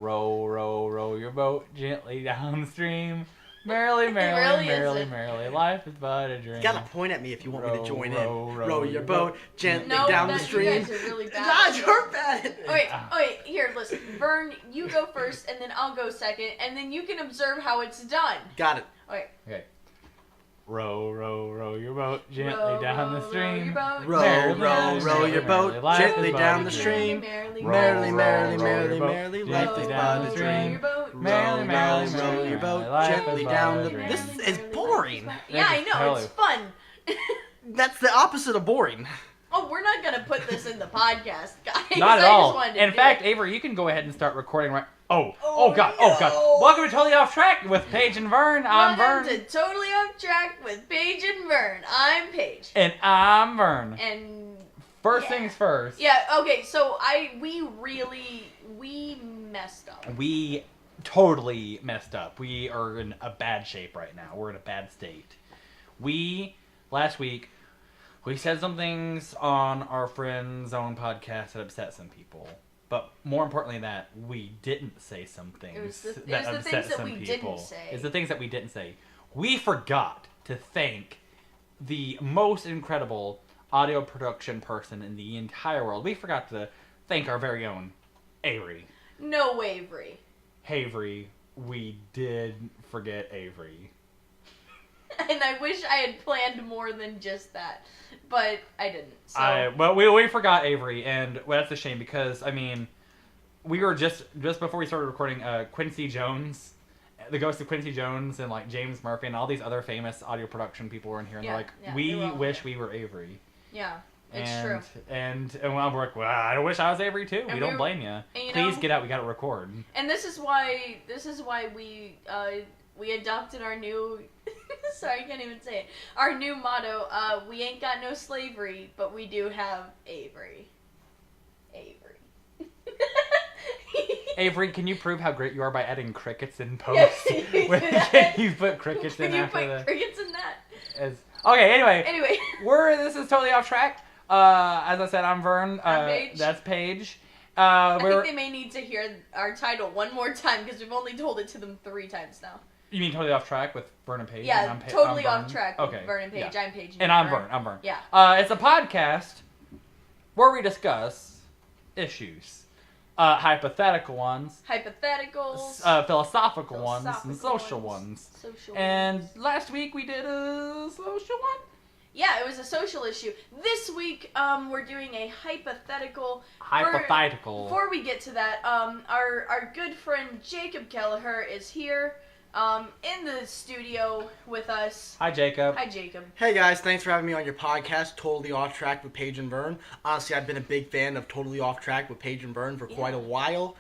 Row, row, row your boat gently down the stream. Merrily, merrily, merrily, merrily, life is but a dream. You gotta point at me if you want me to join in. Row Row your boat gently no, down the stream. You guys are really bad. You're bad. Okay, here, listen. Vern, you go first, and then I'll go second, and then you can observe how it's done. Got it. Okay. Row, row, row your boat gently down the stream. Row, row your boat gently down the stream. Merrily, merrily, merrily, merrily, life is but a dream. Merrily, merrily, row your boat gently down the... This is boring. Yeah, I know, it's fun. That's the opposite of boring. Oh, we're not gonna put this in the podcast, guys. Not at all. In fact, Avery, you can go ahead and start recording right... Oh God. Welcome to Totally Off Track with Paige and Vern. I'm Vern. Welcome to Totally Off Track with Paige and Vern. I'm Paige. And I'm Vern. And... First things first. Yeah, okay, so we messed up. We totally messed up. We are in a bad shape right now. We're in a bad state. Last week, we said some things on our friend's own podcast that upset some people. But more importantly than that, we didn't say some things that upset some people. It's the things that we didn't say. We forgot to thank the most incredible audio production person in the entire world. We forgot to thank our very own Avery. No, Avery. Avery. We did forget Avery. And I wish I had planned more than just that. But I didn't. So. We forgot Avery, and that's a shame because, I mean, we were just before we started recording, Quincy Jones, the ghost of Quincy Jones, and like James Murphy, and all these other famous audio production people were in here, and they're like, we wish we were Avery. Yeah, it's true. And we're like, well, I wish I was Avery too. We don't blame you. Please get out. We got to record. And this is why we adopted our new. Sorry, I can't even say it. Our new motto, we ain't got no slavery, but we do have Avery. Avery, can you prove how great you are by adding crickets in post? Can you put crickets in after that? Can you put crickets in that? Okay, anyway. Anyway. This is Totally Off Track. As I said, I'm Vern. I'm Paige. That's Paige. I think they may need to hear our title one more time because we've only told it to them 3 times now. You mean Totally Off Track with Vern and Paige? Yeah, Totally I'm Off Track with Vern and Paige. Yeah. I'm Paige. And I'm Vern. Yeah. It's a podcast where we discuss issues. Hypothetical ones. Hypotheticals. Philosophical ones. And social ones. And last week we did a social one? Yeah, it was a social issue. This week, we're doing a hypothetical. Hypothetical. Before we get to that, our good friend Jacob Kelleher is here, in the studio with us. Hi, Jacob. Hi, Jacob. Hey, guys. Thanks for having me on your podcast, Totally Off Track with Paige and Vern. Honestly, I've been a big fan of Totally Off Track with Paige and Vern for quite a while.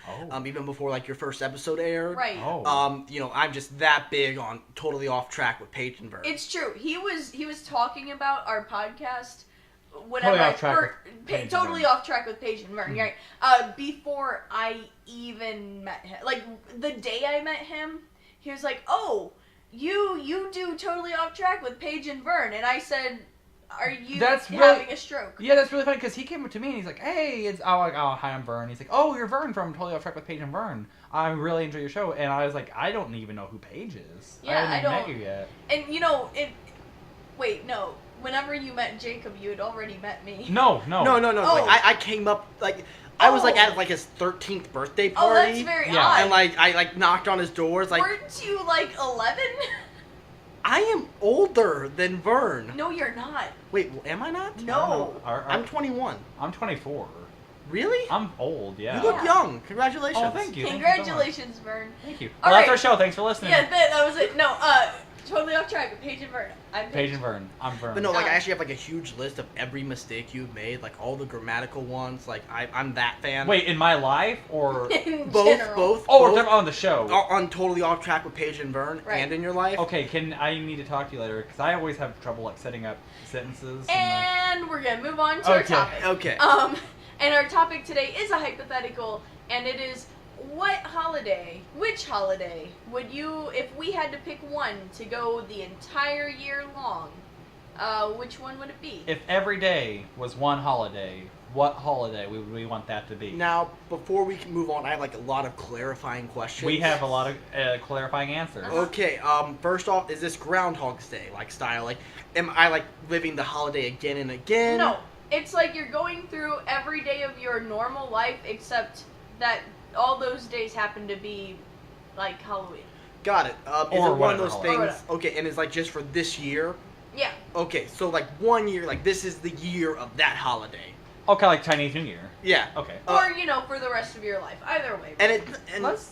Even before, like, your first episode aired. Right. I'm just that big on Totally Off Track with Paige and Vern. It's true. He was talking about our podcast. Totally Off Track with Paige and Vern. Right. Before I even met him, like the day I met him, he was like, "Oh, you do Totally Off Track with Paige and Vern," and I said, "Are you having a stroke?" Yeah, that's really funny because he came up to me and he's like, "Hey, hi, I'm Vern." He's like, "Oh, you're Vern from Totally Off Track with Paige and Vern. I really enjoy your show." And I was like, "I don't even know who Paige is. Yeah, I haven't met you yet." And wait, no. Whenever you met Jacob, you had already met me. No. Oh. Like, I came up like. I was like at like his 13th birthday party. Oh, that's very odd. And like I knocked on his doors. Like, weren't you like 11? I am older than Vern. No, you're not. Wait, am I not? No. I'm 21. I'm 24. Really? I'm old. Yeah. You look young. Congratulations. Oh, thank you. Congratulations, Vern. Thank you. Well, that's our show. Thanks for listening. Yeah, that was it. No, Totally Off Track with Paige and Vern. I'm Paige and Vern. I'm Vern. But no, like I actually have like a huge list of every mistake you've made, like all the grammatical ones. Like I'm that fan. Wait, in my life or in both? General. Both on the show. On Totally Off Track with Paige and Vern, and in your life. Okay, I need to talk to you later because I always have trouble like setting up sentences. And we're gonna move on to our topic. Okay. And our topic today is a hypothetical, and it is. Which holiday would you, if we had to pick one to go the entire year long, which one would it be? If every day was one holiday, what holiday would we want that to be? Now, before we can move on, I have like a lot of clarifying questions. We have a lot of clarifying answers. Okay, first off, is this Groundhog's Day like style? Like, am I like living the holiday again and again? No, it's like you're going through every day of your normal life, except that all those days happen to be like Halloween. Got it. Is Or it one of those whatever things? Okay, and it's like just for this year? Yeah. Okay, so like 1 year, like this is the year of that holiday. Okay, like Chinese New Year. Yeah. Okay. Or, for the rest of your life. Either way. And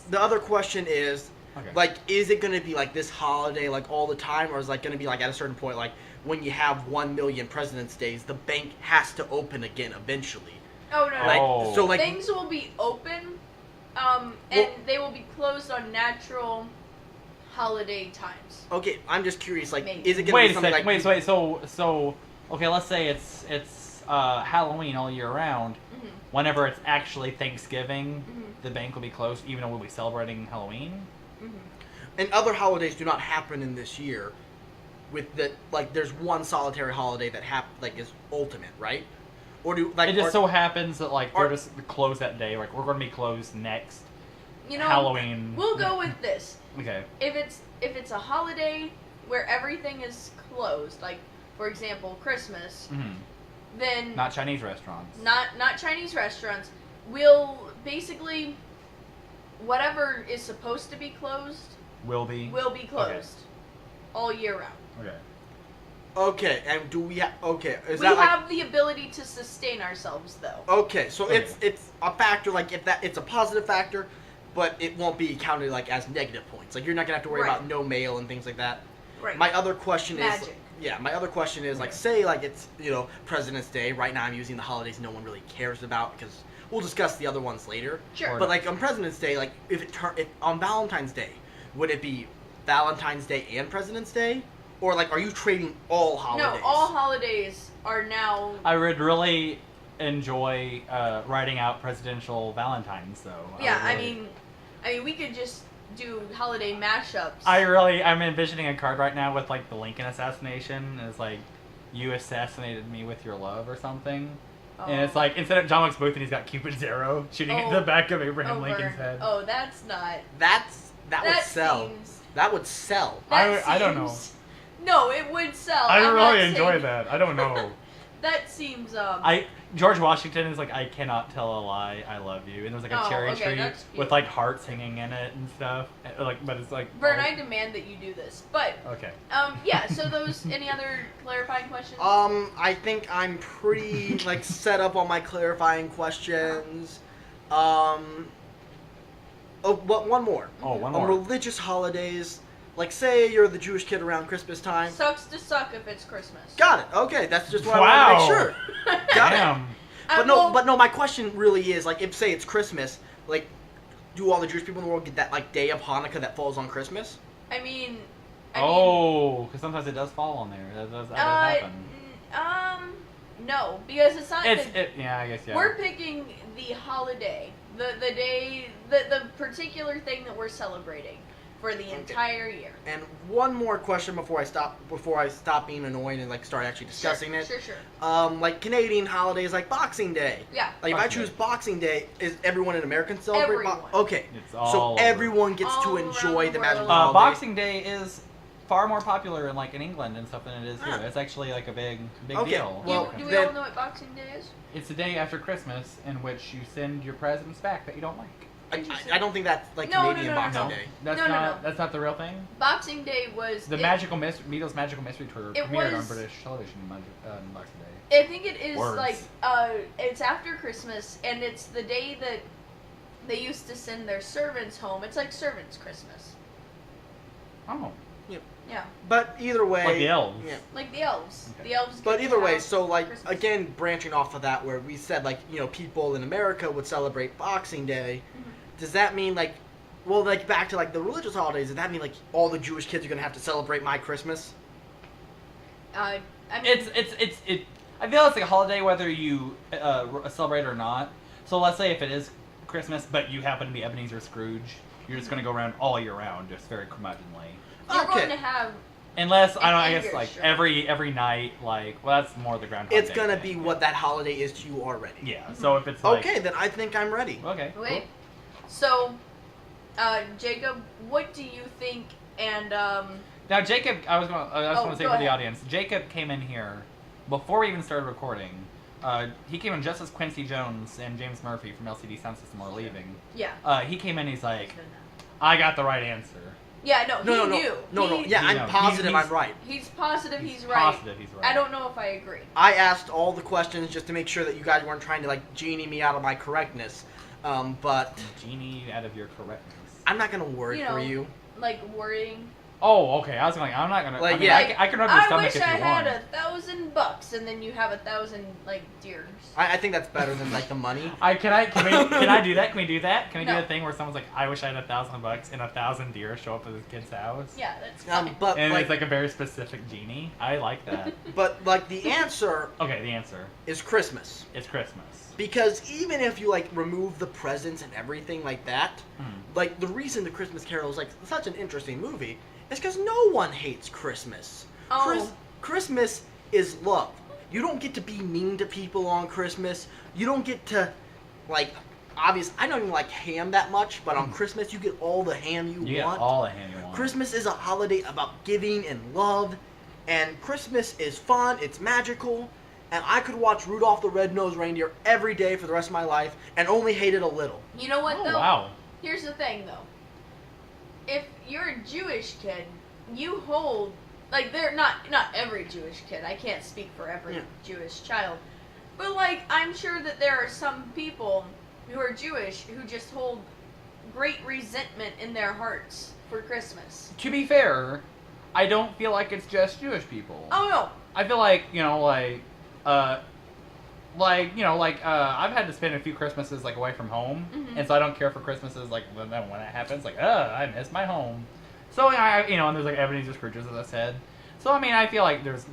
the other question is, Okay. like, is it going to be like this holiday like all the time, or is it like going to be like at a certain point, like when you have 1 million President's Days, the bank has to open again eventually? Oh, no, Like, Oh. so like, Things will be open, and they will be closed on natural holiday times. okay, I'm just curious, like, Maybe. is it going to Wait be a something second. like? Wait. So. Okay, let's say it's Halloween all year round. Mm-hmm. Whenever it's actually Thanksgiving, Mm-hmm. the bank will be closed, even though we'll be celebrating Halloween. Mm-hmm. And other holidays do not happen in this year. With the like, there's one solitary holiday that is ultimate, right? Or do like It just are- so happens that like are- they're just closed that day. Like we're going to be closed next You know, Halloween. we'll go with this. Okay. If it's a holiday where everything is closed, like for example Christmas, hmm then Not Chinese restaurants. not Chinese restaurants, we'll basically whatever is supposed to be closed Will be. will be closed all year round. Okay. Okay, and do we have? Okay, is We that like? have the ability to sustain ourselves though. Okay, so Okay. it's a factor. Like if that it's a positive factor, but it won't be counted like as negative points. Like you're not gonna have to worry Right. about no mail and things like that. Right. My other question Magic. is, yeah, my other question is like, Okay. say like it's President's Day. Right now I'm using the holidays no one really cares about because we'll discuss the other ones later. Sure. But like on President's Day, like if on Valentine's Day, would it be Valentine's Day and President's Day, or like are you trading all holidays? No, all holidays are now. I would really enjoy writing out presidential Valentines, though. Yeah, would I really- mean, we could just do holiday mashups. I'm envisioning a card right now with like the Lincoln assassination. And it's like, you assassinated me with your love or something. And it's like, instead of John Wilkes Booth, and he's got Cupid's arrow shooting at the back of Abraham Lincoln's head. Oh, that's not. that would sell. Seems, That would sell. I don't know. No, it would sell. I I'm really not enjoy saying- that. I don't know. That seems George Washington is like, I cannot tell a lie, I love you. And there's like a Oh, cherry okay, tree that's cute. with like hearts hanging in it and stuff. Like, but it's like. Vern, oh, I demand that you do this. But Okay. yeah. So those. Any other clarifying questions? I think I'm pretty like set up on my clarifying questions. Oh, but one more. Oh, one On more. religious holidays, like say you're the Jewish kid around Christmas time. Sucks to suck if it's Christmas. Got it. Okay, that's just what I Wow. want to make sure. Got it. Damn. But no, my question really is like, if say it's Christmas, like, do all the Jewish people in the world get that like day of Hanukkah that falls on Christmas? I mean. Oh, because sometimes it does fall on there. That does happen. No, because it's not. Yeah, I guess, yeah. We're picking the holiday, the day, the particular thing that we're celebrating for the entire year. And one more question before I stop being annoying and like start actually discussing it. Sure. Like Canadian holidays like Boxing Day. Yeah. Like if I Boxing choose Day. Boxing Day, is everyone in America celebrate? Everyone. Okay. It's So all everyone gets All to around enjoy the the magical world. holiday. Boxing Day is far more popular in like in England and stuff than it is here. Ah. It's actually like a big Okay, deal. well, do we then- all know what Boxing Day is? It's the day after Christmas in which you send your presents back that you don't like. I don't think that's like No, Canadian no, Boxing No, Day. that's No, no, not. no. That's not the real thing. Boxing Day was The Beatles' Magical Mystery Tour It premiered on was- British television on Boxing Day. I think it is Words. like it's after Christmas, and it's the day that they used to send their servants home. It's like servants' Christmas. Oh, Yeah, But either way, like the elves. Yeah. like the elves. Okay. The elves. But get either to way, have so like Christmas. again, branching off of that, where we said like people in America would celebrate Boxing Day. Mhm. Does that mean like, well, like back to like the religious holidays? Does that mean like all the Jewish kids are gonna have to celebrate my Christmas? I mean, It. I feel it's like a holiday whether you celebrate or not. So let's say if it is Christmas, but you happen to be Ebenezer Scrooge, you're just gonna go around all year round, just very curmudgeonly. you're Okay. going to have Unless I anger guess like strike. every night, like that's more the Groundhog It's Day gonna thing. be what that holiday is to you already. Yeah. So if it's like Okay, then I think I'm ready. okay, Wait. cool. So, Jacob, what do you think? And Now Jacob, I was going to say go for the ahead. audience, Jacob came in here before we even started recording. He came in just as Quincy Jones and James Murphy from LCD Sound System were leaving. yeah, He came in, he's like, I got the right answer. yeah, no, No, he no, knew. no. Yeah, He I'm knows. positive He's- I'm right. He's positive He's he's right. positive he's right. I don't know if I agree. I asked all the questions just to make sure that you guys weren't trying to like genie me out of my correctness. But Genie out of your correctness. I'm not gonna worry You for know, you. Like worrying. Oh, okay. I was going. I'm not gonna. Like, I mean, yeah. I can rub your I stomach wish if I you had want. $1,000 and then you have 1,000 like deers. I think that's better than like the money. Can I do that? Can we do that? Can we do No. a thing where someone's like, I wish I had $1,000 and 1,000 deer show up at this kid's house? Yeah, that's fine. But And like, it's like a very specific genie. I like that. but like the answer Okay, the answer is Christmas. is Christmas. Because even if you like remove the presents and everything like that, Hmm. like the reason the Christmas Carol is like such an interesting movie is because no one hates Christmas. Oh. Christmas is love. You don't get to be mean to people on Christmas. You don't get to like I don't even like ham that much, but on Christmas you get all the ham you You want. get all the ham you want. Christmas is a holiday about giving and love, and Christmas is fun, it's magical, and I could watch Rudolph the Red-Nosed Reindeer every day for the rest of my life and only hate it a little. You know what Oh, though? wow. Here's the thing though. If you're a Jewish kid, you hold like they're not every Jewish kid. I can't speak for every Yeah. Jewish child. But like I'm sure that there are some people who are Jewish who just hold great resentment in their hearts for Christmas. To be fair, I don't feel like it's just Jewish people. Oh no. I feel like, I've had to spend a few Christmases like away from home, Mhm. and so I don't care for Christmases like when that happens. Like, I miss my home. So and there's like Ebenezer Scrooges, as I said. So I mean, I feel like there's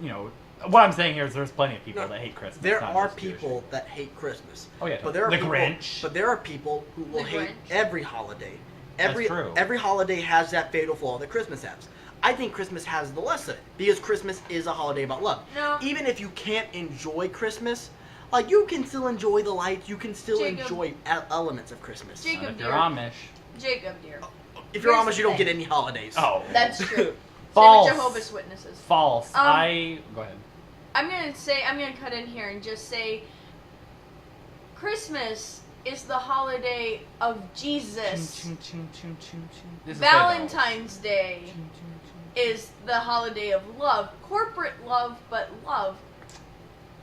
what I'm saying here is there's plenty of people No, that hate Christmas. There not are just Jewish people that hate Christmas. Oh yeah, But there are the people, Grinch. But there are people who will The hate Grinch. every holiday. That's true. Every holiday has that fatal flaw that Christmas has. I think Christmas has the less of it because Christmas is a holiday about love. No. Even if you can't enjoy Christmas, like you can still enjoy the lights. You can still Jacob. enjoy elements of Christmas. Jacob, Not if you're dear. Amish. Jacob, dear. If you're Here's Amish, the you don't thing. get any holidays. Oh, That's true. False. Same with Jehovah's Witnesses. False. Go ahead. I'm gonna cut in here and just say Christmas is the holiday of Jesus. Ching, ching, ching, ching, ching. This is Valentine's Day Ching, ching, ching. is the holiday of love. Corporate love, but love.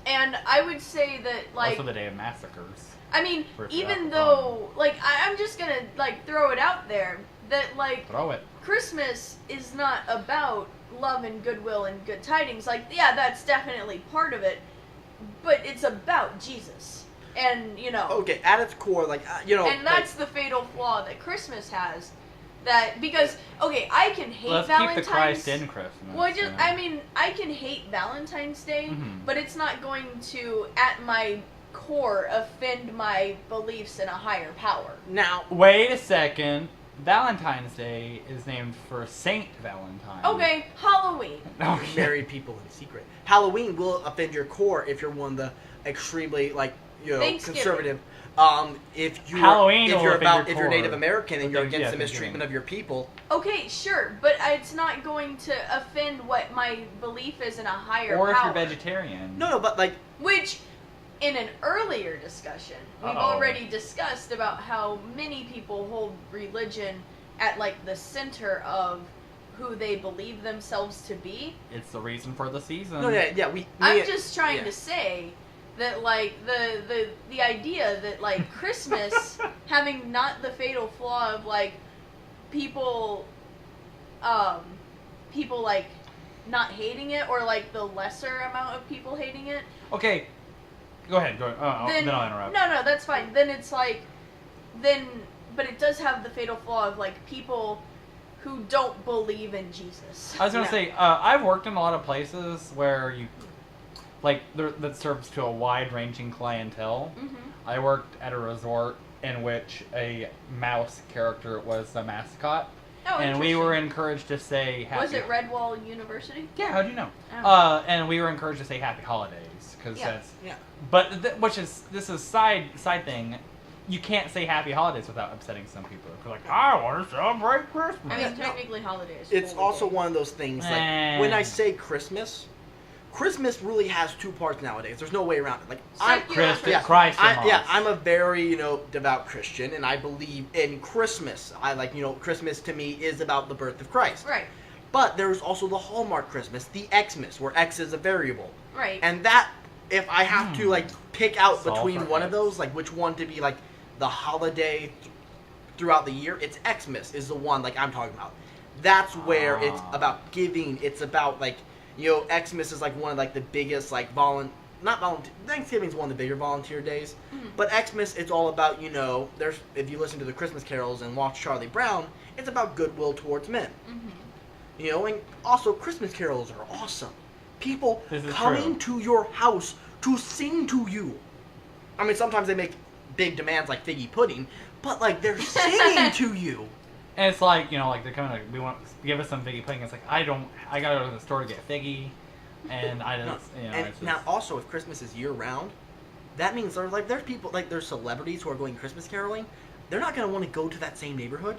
And I would say that, like, Also the day of massacres. I mean, For even South though, like, I'm just gonna, like, throw it out there that, like, Throw it. Christmas is not about love and goodwill and good tidings. Like, yeah, that's definitely part of it, but it's about Jesus. And, Okay, at its core, like and that's the fatal flaw that Christmas has. That, because, okay, I can hate Let's Valentine's. keep the Christ in Christmas. Well, just, you know? I mean, I can hate Valentine's Day, Mhm. but it's not going to, at my core, offend my beliefs in a higher power. now. Wait a second. Valentine's Day is named for Saint Valentine. Okay, Halloween. Okay. Married people in secret. Halloween will offend your core if you're one of the extremely Thanksgiving. conservative. If you Halloween if will you're offend your if you're core. Native American and you're Yeah, against the Thanksgiving. mistreatment of your people. Okay, sure, but it's not going to offend what my belief is in a higher Or if power. you're vegetarian. No, but like Which, in an earlier discussion, we've Uh-oh. already discussed about how many people hold religion at, like, the center of who they believe themselves to be. It's the reason for the season. no, yeah, I'm just trying yeah. to say that, like, the idea that, like, Christmas having not the fatal flaw of, like, people like not hating it, or like the lesser amount of people hating it. Okay. Go ahead. Then Then I'll interrupt. No, that's fine. Then it's like, but it does have the fatal flaw of, like, people who don't believe in Jesus. I was gonna Yeah. say, I've worked in a lot of places where that serves to a wide-ranging clientele. Mm-hmm. I worked at a resort in which a mouse character was the mascot, Oh, and we were interesting. encouraged to say happy. Was it Redwall University? Yeah, how'd you know? Oh. And we were encouraged to say happy holidays because Yeah. that's. Yeah. But this is side thing. You can't say happy holidays without upsetting some people. They're like, I want to celebrate Christmas. I mean, Yeah, no. technically holidays. It's Holy also day. one of those things, like, Eh. when I say Christmas really has two parts nowadays. There's no way around it. Like, I'm Secular Christ, Christ I'm a very, devout Christian, and I believe in Christmas. I like, Christmas to me is about the birth of Christ. Right. But there's also the Hallmark Christmas, the Xmas, where X is a variable. Right. And that, if I have to, like, pick out Solve between for one of X. those, like, which one to be, like, the holiday throughout the year, it's Xmas is the one, like, I'm talking about. That's where it's about giving. It's about, like, Xmas is, like, one of, like, the biggest, like, Thanksgiving's one of the bigger volunteer days. Mhm. But Xmas, it's all about, there's, if you listen to the Christmas carols and watch Charlie Brown, it's about goodwill towards men. Mm-hmm. And also Christmas carols are awesome. People This is coming to your house to sing to you. I mean, sometimes they make big demands like figgy pudding, but, like, they're singing to you. And it's like, like they're coming like, we want give us some figgy pudding. It's like I gotta go to the store to get figgy, and I just And it's now, just, also, if Christmas is year round, that means there's people, like, there's celebrities who are going Christmas caroling. They're not gonna want to go to that same neighborhood.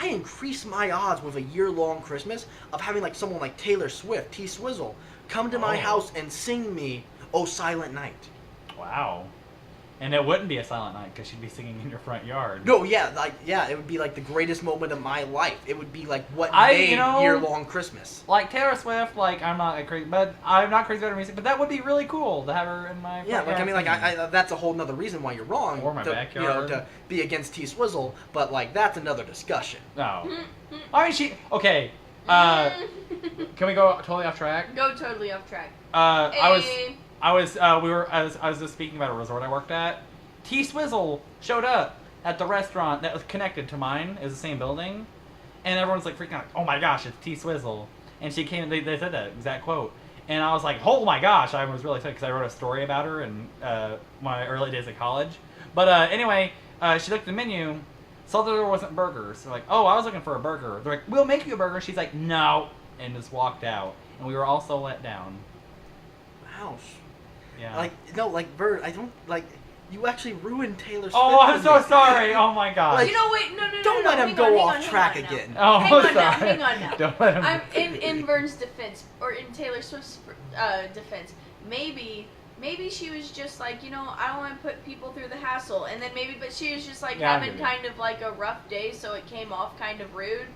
I increase my odds with a year-long Christmas of having, like, someone like Taylor Swift, T-Swizzle, come to my house and sing me "Oh Silent Night." wow. And it wouldn't be a silent night because she'd be singing in your front yard. No, it would be, like, the greatest moment of my life. It would be, like, what I- made you know- year-long Christmas. Like Taylor Swift, like I'm not crazy, but I'm not crazy about her music. But that would be really cool to have her in my Yeah, front like, I yard mean, like, singing. I that's a whole nother reason why you're wrong. Or my to, backyard. to be against T-Swizzle, but, like, that's another discussion. No. I mean, okay. Can we go totally off track? Go totally off track. I was just speaking about a resort I worked at. T-Swizzle showed up at the restaurant that was connected to mine. It was the same building. And everyone's like freaking out, oh my gosh, it's T-Swizzle. And she came, they said that exact quote. And I was like, oh my gosh, I was really excited because I wrote a story about her in my early days at college. But anyway, she looked at the menu, saw that there wasn't burgers. They're like, oh, I was looking for a burger. They're like, we'll make you a burger. She's like, no. And just walked out. And we were all so let down. Ouch. Yeah. Like, no, like, Bird, I don't, like, you actually ruined Taylor Swift. Oh, I'm for so me. sorry. Oh my gosh. Like, Wait, no. Don't let him hang go on, off hang on, track hang on now. again. Oh, Hang on sorry. now, hang on now. Don't let him. I'm in Vern's defense, or in Taylor Swift's defense. Maybe she was just like, I don't want to put people through the hassle, and then but she was just like Yeah, I having get it. kind of like a rough day, so it came off kind of rude,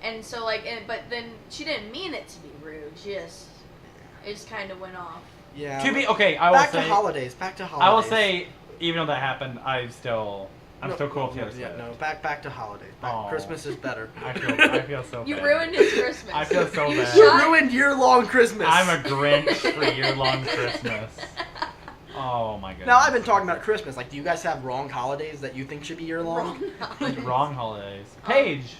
and so but then she didn't mean it to be rude. It just kind of went off. Yeah. To be okay, I will back say. to holidays. Back to holidays. I will say, even though that happened, I'm still cool with Taylor Swift. Yeah, no, back to holidays. Aw. Christmas is better. I feel so You bad. ruined his Christmas. I feel so You bad. You shot- ruined year-long Christmas. I'm a Grinch for year-long Christmas. Oh my goodness. Now, I've been talking about Christmas. Like, do you guys have wrong holidays that you think should be year-long? Wrong holidays. Paige,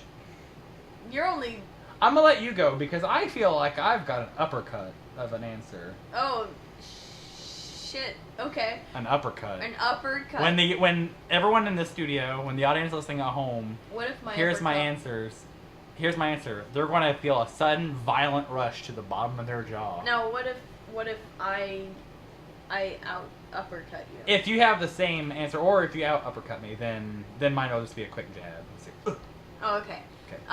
You're only. I'm gonna let you go because I feel like I've got an uppercut of an answer. Oh, shit. Okay. An uppercut. An uppercut. When everyone in the studio, when the audience listening at home, What if my here's my uppercut- answers. Here's my answer. They're going to feel a sudden, violent rush to the bottom of their jaw. Now, what if I out uppercut you? If you have the same answer, or if you out uppercut me, then mine will just be a quick jab. Oh, okay. Okay.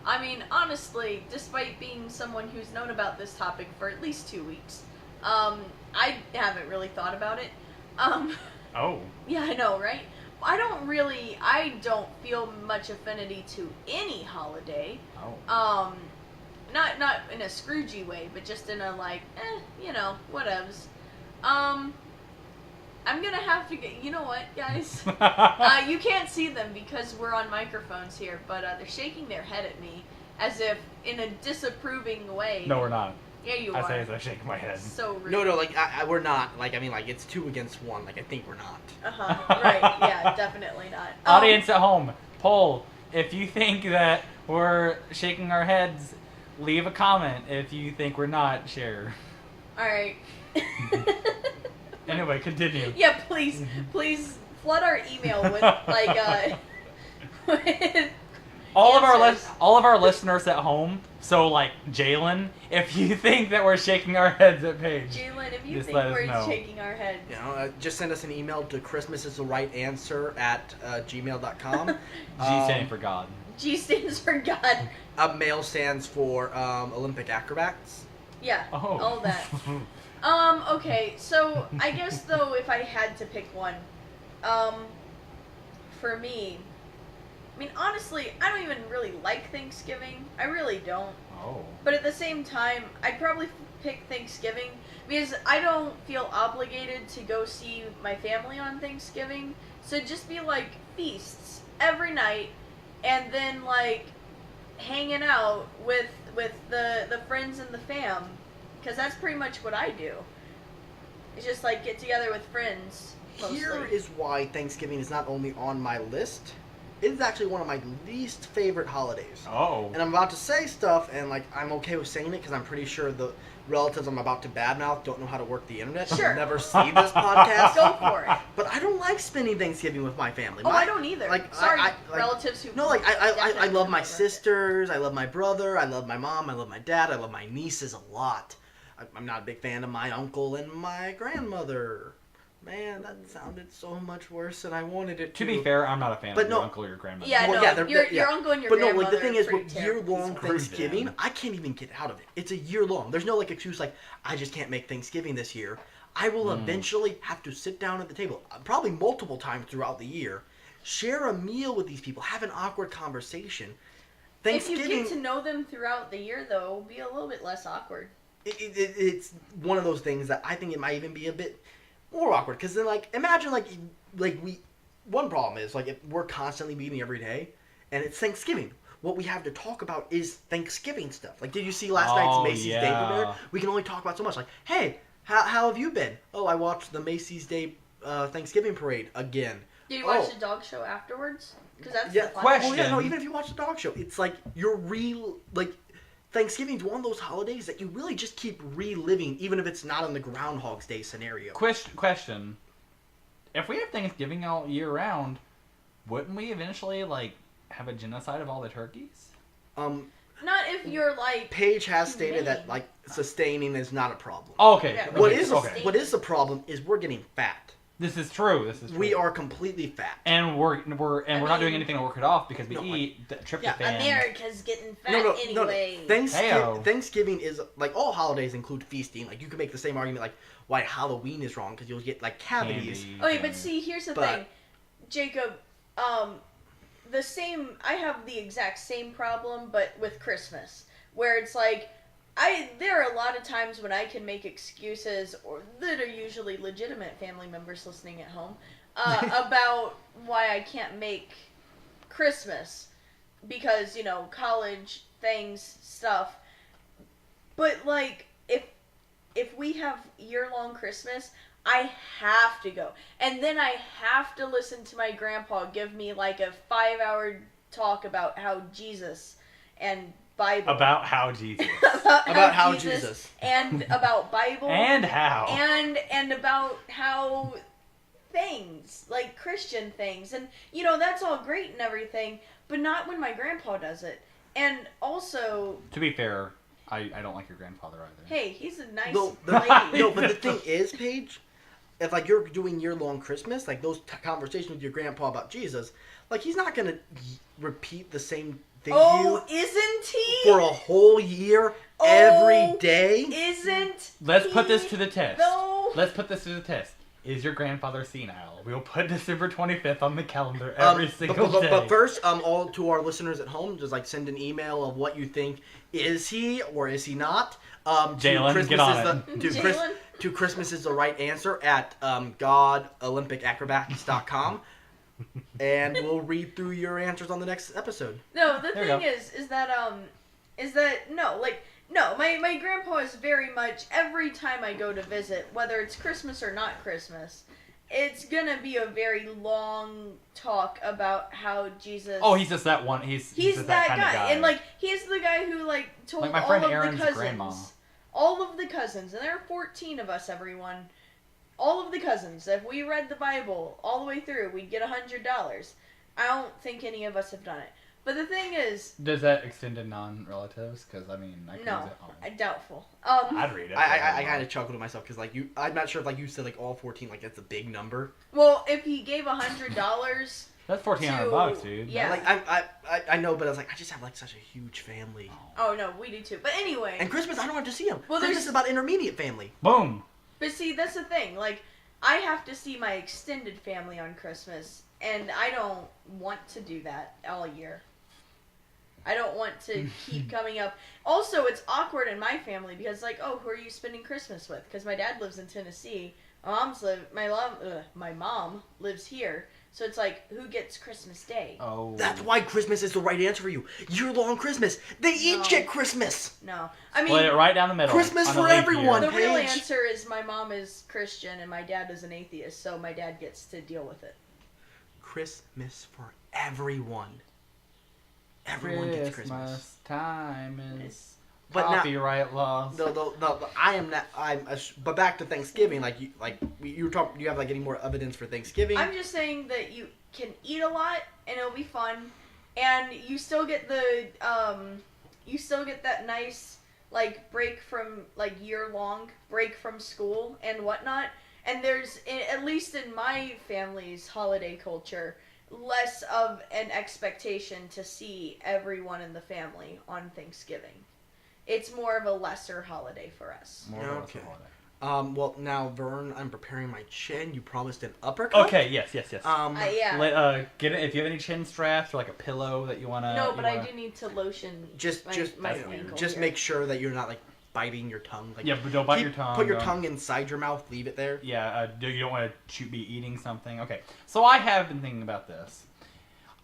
I mean, honestly, despite being someone who's known about this topic for at least 2 weeks, I haven't really thought about it. Oh. Yeah, I know, right? I don't feel much affinity to any holiday. Oh. Not in a Scroogey way, but just in a like, whatevs. I'm gonna have to get, you know what, guys? You can't see them because we're on microphones here, but they're shaking their head at me as if in a disapproving way. No, we're not. Yeah, you I are. say as I shake my head. So rude. No, like, we're not. Like, I mean, like, it's 2 against 1. Like, I think we're not. Right, yeah, definitely not. Audience at home, poll. If you think that we're shaking our heads, leave a comment. If you think we're not, share. Alright. Anyway, continue. Yeah, please flood our email with, like, with... all of answers. our listeners at home. So like Jalen, if you think that we're shaking our heads at Paige, Jalen, if you just think let us we're know. shaking our heads. You know, just send us an email to christmasistherightAnswer@gmail.com. G standing for God. G stands for God. Male stands for Olympic acrobats. Yeah, Oh. all that. Okay, so I guess though if I had to pick one, for me, I mean honestly, I don't even really like Thanksgiving. I really don't. Oh. But at the same time, I'd probably pick Thanksgiving because I don't feel obligated to go see my family on Thanksgiving. So it'd just be like feasts every night, and then like hanging out with the friends and the fam, because that's pretty much what I do. It's just like get together with friends. Mostly. Here is why Thanksgiving is not only on my list, it is actually one of my least favorite holidays. Oh. And I'm about to say stuff, and like I'm okay with saying it because I'm pretty sure the relatives I'm about to badmouth don't know how to work the internet. Sure. They'll never see this podcast. Go for it. But I don't like spending Thanksgiving with my family. Oh, I don't either. Like, Sorry, like, relatives who. No, like I definitely love my don't work it. sisters, I love my brother, I love my mom, I love my dad, I love my nieces a lot. I'm not a big fan of my uncle and my grandmother. Man, that sounded so much worse than I wanted it to. To be fair, I'm not a fan But of no- your uncle or your grandmother. Yeah, Well, no, yeah, they're- your yeah. uncle and your But no, grandmother. like the thing is, pretty with terrible. year-long Screw Thanksgiving, them. I can't even get out of it. It's a year long. There's no like excuse like I just can't make Thanksgiving this year. I will eventually have to sit down at the table, probably multiple times throughout the year, share a meal with these people, have an awkward conversation. If you Thanksgiving, get to know them throughout the year, though, it'll be a little bit less awkward. it's one of those things that I think it might even be a bit more awkward because then like imagine like we one problem is like if we're constantly meeting every day and it's Thanksgiving. What we have to talk about is Thanksgiving stuff. Like, did you see last night's Macy's Day Parade? We can only talk about so much. Like, hey, how have you been? Oh, I watched the Macy's Day Thanksgiving Parade again. Did you watch the dog show afterwards? Because that's Yeah, the fun question. Well, yeah, no, even if you watch the dog show, it's like you're Thanksgiving's one of those holidays that you really just keep reliving, even if it's not in the Groundhog's Day scenario. Question. If we have Thanksgiving all year round, wouldn't we eventually, like, have a genocide of all the turkeys? Not if you're like. Paige has stated that humane. like sustaining is not a problem. Oh, okay. Yeah, okay. What is okay. what is the problem is we're getting fat. This is true. We are completely fat. And we're not doing anything to work it off because we No, eat the tryptophan. Yeah, America's getting fat No. anyway. Heyo. Thanksgiving is like all holidays include feasting. Like you could make the same argument like why Halloween is wrong because you'll get like cavities. Candy, Okay, but see, here's the But- thing, Jacob. The same. I have the exact same problem, but with Christmas, where it's like, there are a lot of times when I can make excuses, or that are usually legitimate family members listening at home, about why I can't make Christmas because college things stuff. But like, if we have year-long Christmas, I have to go. And then I have to listen to my grandpa give me like a 5-hour talk about how Jesus and Bible. About how Jesus. About how Jesus. And about Bible. And how. And about how things, like Christian things. And, that's all great and everything, but not when my grandpa does it. And also... To be fair, I don't like your grandfather either. Hey, he's a nice No, lady. no, but the thing is, Paige, if like you're doing year-long Christmas, like those conversations with your grandpa about Jesus, like he's not gonna repeat the same thing to you Isn't he? for a whole year every day. Isn't Let's put he, this to the test. though? Let's put this to the test. Is your grandfather senile? We'll put December 25th on the calendar every single day. But first, all to our listeners at home, just like send an email of what you think. Is he or is he not? Jalen, get on Jalen? To Christmas is the right answer at GodOlympicAcrobats.com. And we'll read through your answers on the next episode. No, the There you thing is that my grandpa is very much, every time I go to visit, whether it's Christmas or not Christmas, it's gonna be a very long talk about how Jesus. Oh, he's just that one. He's just that kind guy. of guy. And like he's the guy who like told Like my all friend of Aaron's the cousins, grandma. all of the cousins, and there are 14 of us, everyone. All of the cousins, if we read the Bible all the way through, we'd get $100. I don't think any of us have done it. But the thing is, Does that extend to non-relatives? Because I mean, I can no, use it on. doubtful. I'd read it. I kind of chuckled to myself because like I'm not sure if like you said like all 14 like that's a big number. Well, if he gave $100, That's $1,400, dude. Yeah. Like I know, but I was like I just have like such a huge family. oh no, we do too. But anyway, And Christmas, I don't have to see them. Well, Christmas there's- is about intermediate family. Boom. but see, that's the thing. Like, I have to see my extended family on Christmas, and I don't want to do that all year. I don't want to keep coming up. Also, it's awkward in my family because, like, oh, who are you spending Christmas with? Because my dad lives in Tennessee. My mom lives here. So it's like, who gets Christmas Day? Oh. That's why Christmas is the right answer for you. Year-long Christmas. They each No. get Christmas. No. I Split it mean, right down the middle. Christmas on for a leap everyone. year. the real Paige. answer is my mom is Christian and my dad is an atheist, so my dad gets to deal with it. Christmas for everyone. Everyone gets Christmas. time is It's- But now- copyright laws. No, I am not. But back to Thanksgiving. You were talking. Do you have like any more evidence for Thanksgiving? I'm just saying that you can eat a lot and it'll be fun, and you still get that nice like break from like year-long break from school and whatnot. And there's, at least in my family's holiday culture, less of an expectation to see everyone in the family on Thanksgiving. It's more of a lesser holiday for us. More or less Okay. a holiday. Well, now, Vern, I'm preparing my chin. You promised an uppercut. Okay, yes. Yeah. Get it if you have any chin straps or like a pillow that you wanna. No, but I do need to lotion Just my ankle here. make sure that you're not like biting your tongue. Like, Yeah, but don't bite your tongue. Put your don't- tongue inside your mouth. Leave it there. Yeah, you don't want to be eating something. Okay, so I have been thinking about this.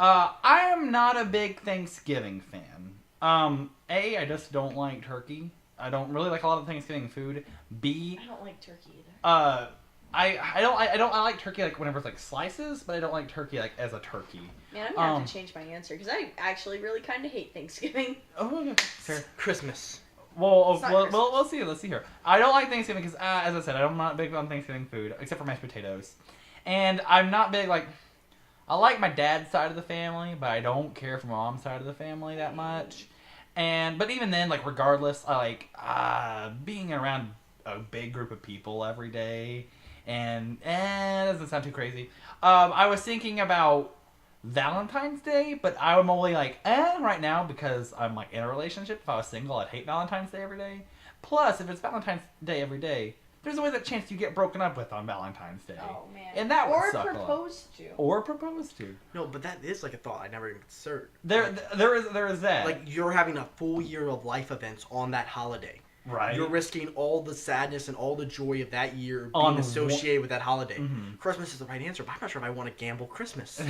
I am not a big Thanksgiving fan. I just don't like turkey. I don't really like a lot of Thanksgiving food. B, I don't like turkey either. I like turkey like whenever it's like slices, but I don't like turkey like as a turkey. Man, I'm gonna have to change my answer because I actually really kind of hate Thanksgiving. Oh, yeah, fair. Christmas. Well, It's not well, Christmas. well, let's see. Let's see here. I don't like Thanksgiving because, as I said, I'm not big on Thanksgiving food except for mashed potatoes, and I'm not big like. I like my dad's side of the family, but I don't care for my mom's side of the family that much. But even then, like regardless, I like being around a big group of people every day, and that doesn't sound too crazy. I was thinking about Valentine's Day, but I'm only like right now because I'm like in a relationship. If I was single, I'd hate Valentine's Day every day. Plus, if it's Valentine's Day every day, there's always a chance you get broken up with on Valentine's Day. Oh man. And that would or suck a lot. proposed to. Or proposed to. No, but that is like a thought I never even considered. There is that. Like you're having a full year of life events on that holiday. right. You're risking all the sadness and all the joy of that year On being associated with that holiday. Mhm. Christmas is the right answer, but I'm not sure if I want to gamble Christmas.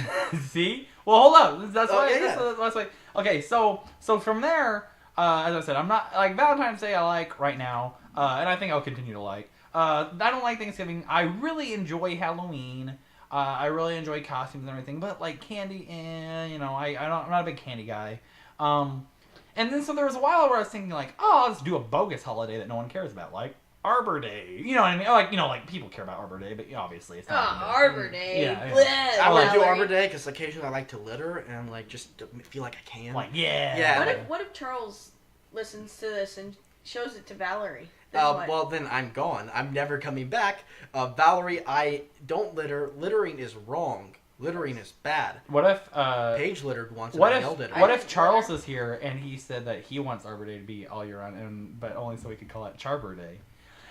See? Well, hold up. That's Oh, why. yeah, That's why. Okay, so from there, as I said, I'm not like Valentine's Day. I like right now, and I think I'll continue to like. I don't like Thanksgiving. I really enjoy Halloween. I really enjoy costumes and everything, but like candy, I'm not a big candy guy. And then so there was a while where I was thinking like, oh, let's do a bogus holiday that no one cares about, like Arbor Day. You know what I mean? Like people care about Arbor Day, but obviously it's not. Arbor Day. Yeah, Bleh, I want to do Valerie. Arbor Day because occasionally I like to litter and like just to feel like I can. Like yeah. Yeah. What if Charles listens to this and shows it to Valerie? Then what? Well, then I'm gone. I'm never coming back. Valerie, I don't litter. Littering is wrong. Littering is bad. What if Paige littered once and What I if yelled at her. what if Charles is here and he said that he wants Arbor Day to be all year round, but only so we could call it Charbor Day?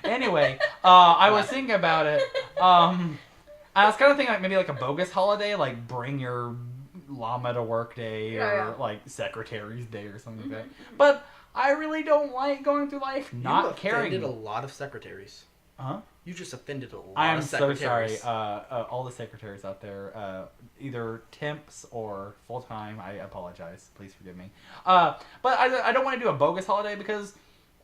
Anyway, I was thinking about it. I was kind of thinking like maybe like a bogus holiday, like bring your llama to work day or like secretary's day or something like that. But I really don't like going through life not you caring. offended a lot of secretaries. Huh? You just offended a lot I am of so secretaries. sorry, all the secretaries out there, either temps or full time. I apologize. Please forgive me. But I don't want to do a bogus holiday because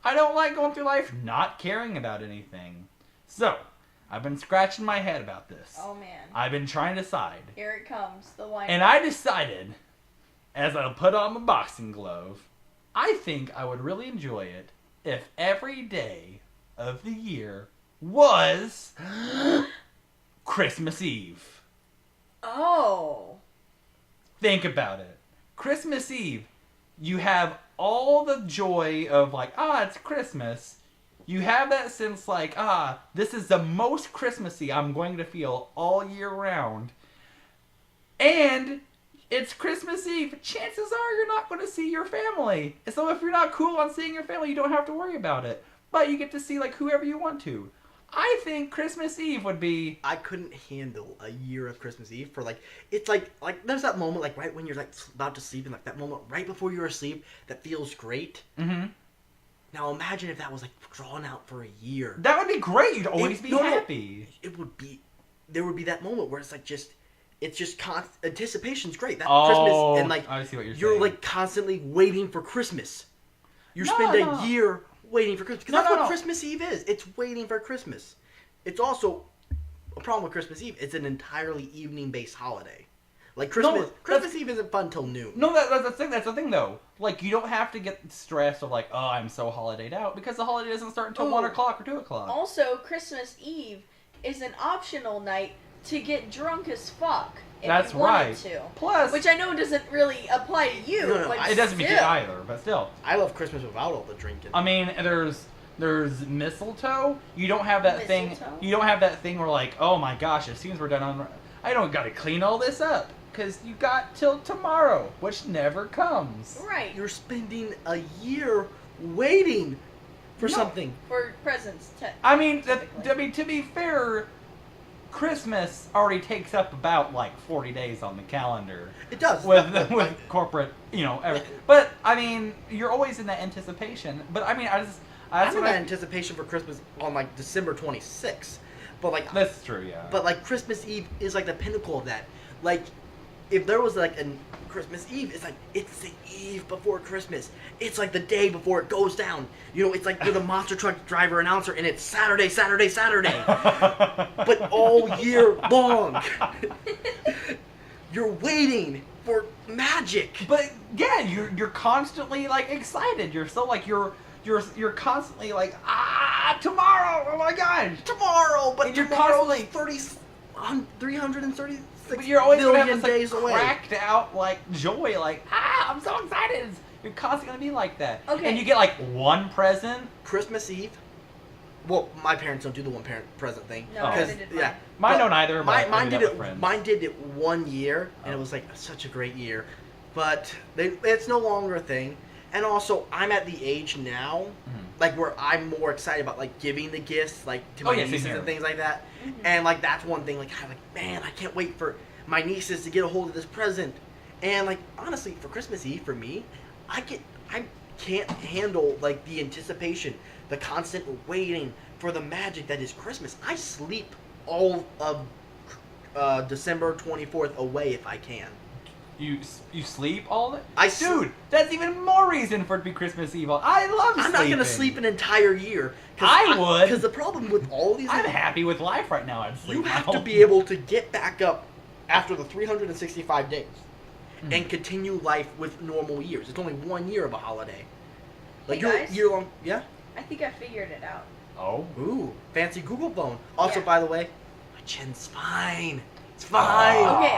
I don't like going through life not caring about anything. So I've been scratching my head about this. Oh man. I've been trying to decide, Here it comes. The wine. and I decided, as I put on my boxing glove, I think I would really enjoy it if every day of the year was Christmas Eve. Oh. Think about it. Christmas Eve, you have all the joy of like, it's Christmas. You have that sense like, this is the most Christmassy I'm going to feel all year round. And it's Christmas Eve. Chances are you're not going to see your family. So if you're not cool on seeing your family, you don't have to worry about it. But you get to see like whoever you want to. I think Christmas Eve would be... I couldn't handle a year of Christmas Eve for like... It's like there's that moment like right when you're like about to sleep and like that moment right before you're asleep that feels great. Mm-hmm. Now imagine if that was like drawn out for a year. That would be great. You'd always be happy. It would be... There would be that moment where it's like just... It's just anticipation's great. That Oh, Christmas and like I see what you're you're saying. like constantly waiting for Christmas. You No, spend no. a year waiting for Christmas. Because that's what Christmas Eve is. It's waiting for Christmas. It's also a problem with Christmas Eve. It's an entirely evening-based holiday. Like Christmas Eve isn't fun till noon. No, that's the thing. That's the thing, though. Like, you don't have to get stressed of like, I'm so holidayed out, because the holiday doesn't start until 1 o'clock or 2 o'clock. Also, Christmas Eve is an optional night to get drunk as fuck. If That's you wanted right. To. Plus, Which I know doesn't really apply to you. No, but it doesn't be still. good either, but still. I love Christmas without all the drinking. I mean, there's mistletoe. You don't have that thing. Mistletoe? You don't have that thing where like, oh my gosh, as soon as we're done I don't got to clean all this up because you got till tomorrow, which never comes. Right. You're spending a year waiting for something. For presents. I mean, Typically. to be fair, Christmas already takes up about like 40 days on the calendar. It does. With corporate, But I mean, you're always in that anticipation. But I mean, I'm in that anticipation for Christmas on like December 26th. But like that's true, yeah. But like Christmas Eve is like the pinnacle of that. Like if there was like a Christmas Eve, it's like it's the eve before Christmas. It's like the day before it goes down. It's like you're the monster truck driver announcer and it's Saturday. But all year long. You're waiting for magic. But yeah, you're constantly like excited. You're so like you're constantly like tomorrow. Oh my gosh, Tomorrow, but and you're tomorrow's constantly 336 But you're always gonna have million this days like, away. cracked out like joy, like I'm so excited. You're constantly gonna be like that. Okay. And you get like one present. Christmas Eve. Well, my parents don't do the one present thing. No, Oh. they did mine. Mine But don't either. But Mine I do did that it. with friends. Mine did it 1 year, and it was like such a great year. But it's no longer a thing. And also, I'm at the age now, like where I'm more excited about like giving the gifts, like to my nieces and things like that. And like that's one thing. Like I'm like, man, I can't wait for my nieces to get a hold of this present. And like honestly, for Christmas Eve, for me, I can't handle like the anticipation, the constant waiting for the magic that is Christmas. I sleep all of December 24th away if I can. You sleep all the... Dude, that's even more reason for it to be Christmas Eve. I love sleeping. I'm not gonna sleep an entire year. I would. Because the problem with all these... I'm happy with life right now. I'd sleep You have now. to be able to get back up after the 365 days and continue life with normal years. It's only 1 year of a holiday. Like Hey, guys. year long... Yeah? I think I figured it out. Oh. Ooh, fancy Google phone. Also, Yeah. by the way, my chin's fine. It's fine.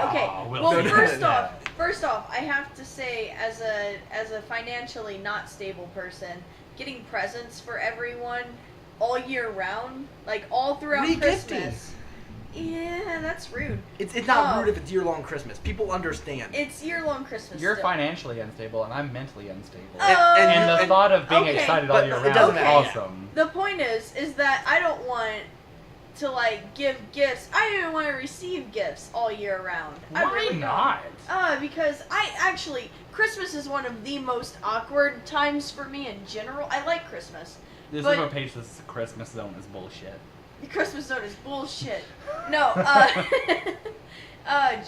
Okay. Well, Well, no, first off, I have to say, as a financially not stable person, getting presents for everyone all year round, like all throughout Re-gifting. Christmas. Yeah, that's rude. It's not Oh. rude if it's year-long Christmas. People understand. It's year-long Christmas. You're still. financially unstable, and I'm mentally unstable. And the thought of being okay. excited all But year it round doesn't is matter. awesome. The point is that I don't want to like give gifts. I don't even want to receive gifts all year round. I Why really not? don't. Because Christmas is one of the most awkward times for me in general. I like Christmas. This But- is what Paige says Christmas zone is bullshit. The Christmas zone is bullshit. No,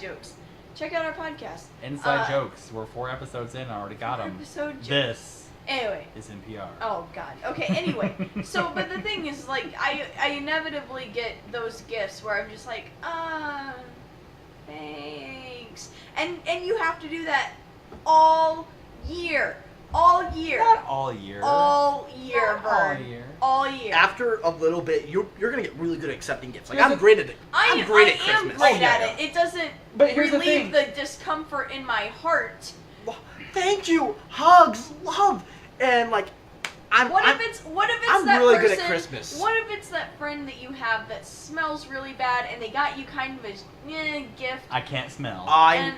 jokes. Check out our podcast. Inside jokes. We're 4 episodes in. I already got them. Episode jokes. This Anyway. is NPR. Oh God. Okay. Anyway, but the thing is, like, I inevitably get those gifts where I'm just like, thanks, and you have to do that all year, Not all year. all year, Not all Vern. year. All year. After a little bit, you're gonna get really good at accepting gifts. Like Here's I'm the- great at it. I I'm great at am Christmas. great Oh, yeah, at yeah. it. It doesn't But here's the relieve thing. the discomfort in my heart thank you, hugs, love, and like, What if it's I'm that really person, good at Christmas. What if it's that friend that you have that smells really bad and they got you kind of a gift? I can't smell. I'm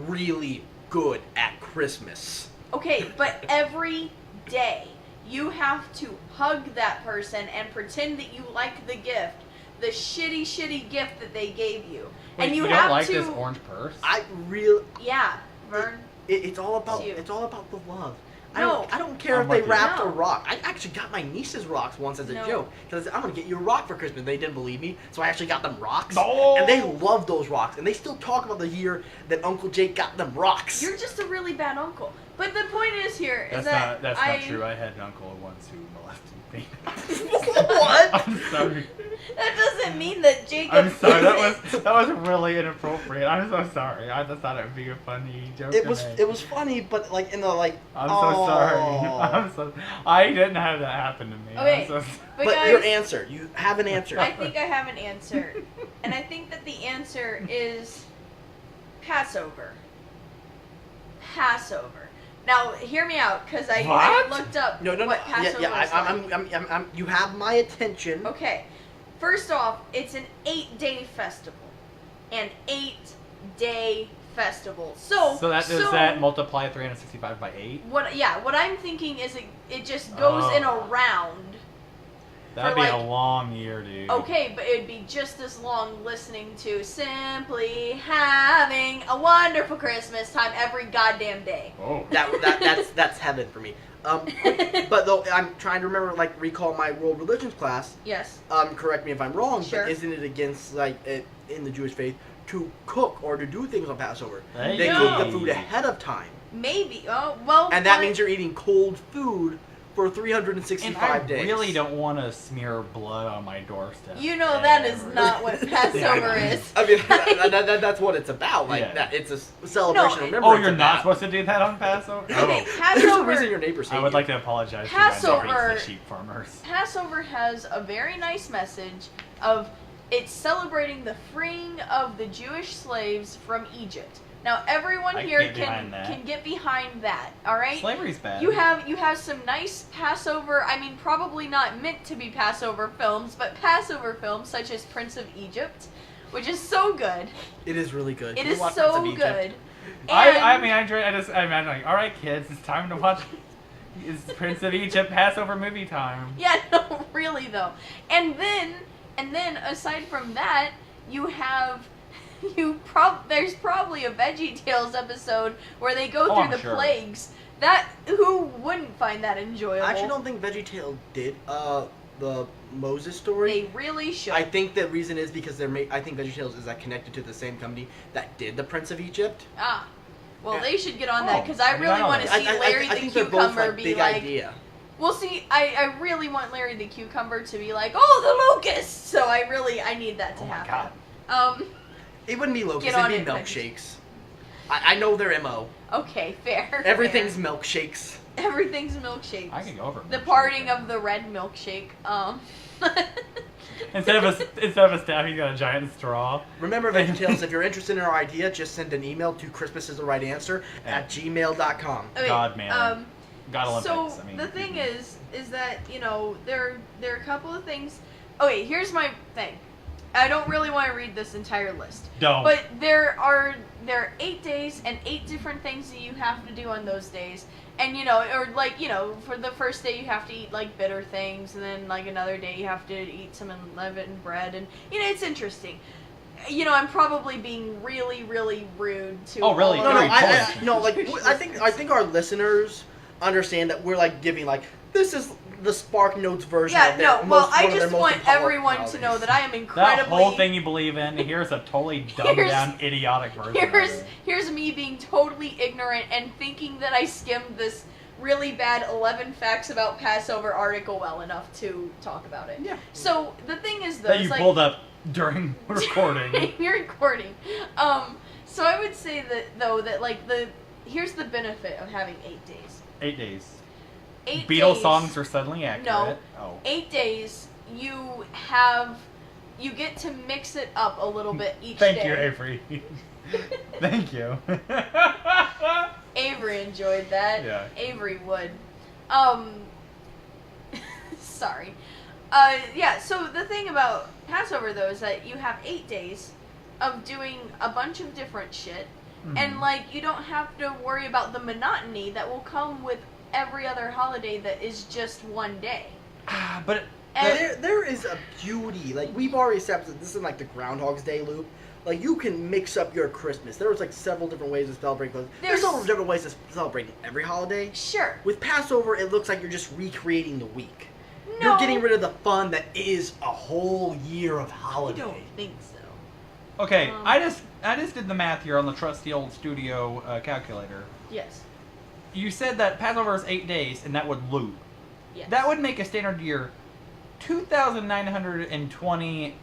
really good at Christmas. Okay, but every day you have to hug that person and pretend that you like the gift, the shitty gift that they gave you. Wait, and you have don't like to, this orange purse? I really. Yeah, Vern. It's all about It's you. it's all about the love. No. I don't care I'm if they with you. wrapped a No. rock. I actually got my nieces rocks once as a No. joke because I'm gonna get you a rock for Christmas. They didn't believe me, so I actually got them rocks, No. and they love those rocks. And they still talk about the year that Uncle Jake got them rocks. You're just a really bad uncle. But the point is here is That's that not true. I had an uncle once who molested me. What? I'm sorry. That doesn't mean that Jacob. I'm sorry. That was really inappropriate. I'm so sorry. I just thought it would be a funny joke. It to was make. funny, but like in the like. I'm so sorry. I didn't have that happen to me. Okay. I'm so But But guys, your answer, you have an answer. I think I have an answer, and I think that the answer is Passover. Passover. Now, hear me out, because I What? looked up No. what Passover Yeah. is like. I'm. You have my attention. Okay. First off, it's an 8-day festival. An 8-day festival. So does that multiply 365 by 8? What I'm thinking is it just goes in a Oh. round. That'd For be a like- long year, dude. Okay, but it'd be just as long listening to Simply Having a Wonderful Christmas Time every goddamn day. Oh. That's heaven for me. But though I'm trying to remember, like, recall my world religions class. Yes. Correct me if I'm wrong, Sure. but isn't it against like in the Jewish faith to cook or to do things on Passover? Hey. They No. cook the food ahead of time, Maybe. Oh, well. and that fine. means you're eating cold food for And 365 I days. really don't want to smear blood on my doorstep. You know that is ever. not what Passover is. I mean, that's what it's about. Like Yeah. that, it's a celebration No, of it- Oh, remembrance. you're of not that. supposed to do that on Passover? Okay, Oh. There's a Passover. reason your neighbors hate I would you. like to apologize Passover- to the sheep farmers. Passover has a very nice message of it's celebrating the freeing of the Jewish slaves from Egypt. Now everyone I can here get behind that. can get behind that. All right. Slavery's bad. You have some nice Passover. I mean, probably not meant to be Passover films, but Passover films such as Prince of Egypt, which is so good. It is really good. It You is watch Prince so of Egypt? good. I And- mean, I imagine like, all right, kids, it's time to watch. It's Prince of Egypt Passover movie time. Yeah, no, really though. And then aside from that, you have there's probably a VeggieTales episode where they go Oh, through I'm the sure. plagues. That who wouldn't find that enjoyable? I actually don't think VeggieTales did the Moses story. They really should. I think the reason is because I think VeggieTales is connected to the same company that did the Prince of Egypt. Well, Yeah. they should get on that Oh, because I I mean, I really don't want to know. see Larry I the think they're both Cucumber like be big like. idea. Well, see, I really want Larry the Cucumber to be like, oh, the locusts. So I need that to Oh my happen. god. It wouldn't be locusts, Get on it'd be it, milkshakes. I know their MO. Okay, fair. Everything's fair. milkshakes. Everything's milkshakes. I can go over The milkshake. parting of the red milkshake. Instead of a staff, he's got a giant straw. Remember, VeggieTales, if you're interested in our idea, just send an email to ChristmasIsTheRightAnswer at gmail.com. Okay, God, man. God Olympics. So I mean, the thing is that there are a couple of things. Okay, here's my thing. I don't really want to read this entire list, don't. but there are 8 days and 8 different things that you have to do on those days. And for the first day you have to eat like bitter things, and then like another day you have to eat some unleavened bread, and it's interesting. I'm probably being really, really rude to. Oh, really? all No, of no, Very our important. no. Like, Jewish I think listeners. our listeners understand that we're like giving like this is the Spark Notes version. Yeah, of their no. Well, most, I one of their just most want powerful everyone to holidays. know that I am that incredibly. whole thing you believe in, here's a totally dumbed down, idiotic version of it. Here's me being totally ignorant and thinking that I skimmed this really bad 11 facts about Passover article well enough to talk about it. Yeah. So the thing is, though, That is you like, pulled up during recording. You're recording. So I would say that here's the benefit of having 8 days. 8 days. 8 Beatles days, songs are suddenly accurate. No. Oh. 8 days. You get to mix it up a little bit each Thank day. you, Avery. Thank you. Avery enjoyed that. Yeah. Avery would. Sorry. Yeah, so the thing about Passover, though, is that you have 8 days of doing a bunch of different shit, and, like, you don't have to worry about the monotony that will come with every other holiday that is just one day. But there is a beauty. Like, we've already established this is like the Groundhog's Day loop. Like, you can mix up your Christmas. There was, like, several different ways to celebrate. There's several different ways to celebrate every holiday. Sure. With Passover, it looks like you're just recreating the week. No. You're getting rid of the fun that is a whole year of I holiday. don't think so. okay, I just did the math here on the trusty old studio calculator. Yes. You said that Passover is 8 days, and that would loop. Yes. That would make a standard year 2,920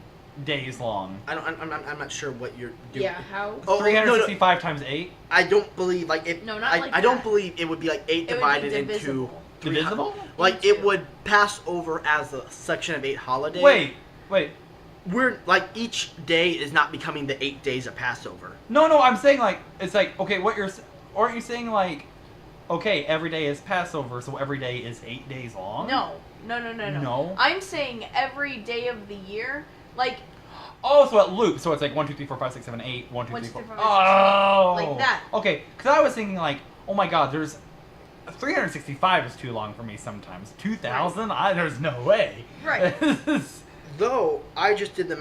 days long. I'm not sure what you're doing. Yeah, how? Oh, 365 times 8? I don't believe, like, if... No, not like I don't that. believe it would be, like, 8 It would be divided into... divisible. Divisible? Like, it would pass over as a section of 8 holidays. Wait. We're, like, each day is not becoming the 8 days of Passover. No, I'm saying, like, it's like, okay, aren't you saying, like, okay, every day is Passover, so every day is 8 days long? No. No? I'm saying every day of the year, like... Oh, so it loops, so it's like 1, 2, 3, 4, 5, 6, 7, 8, 1, 2, 3, 4... 1, 2, 3, 4, 5, 6, 7, 8. Oh! Like that. Okay, because I was thinking, like, oh my god, there's... 365 is too long for me sometimes. 2,000? There's no way. Right. Though, I just did the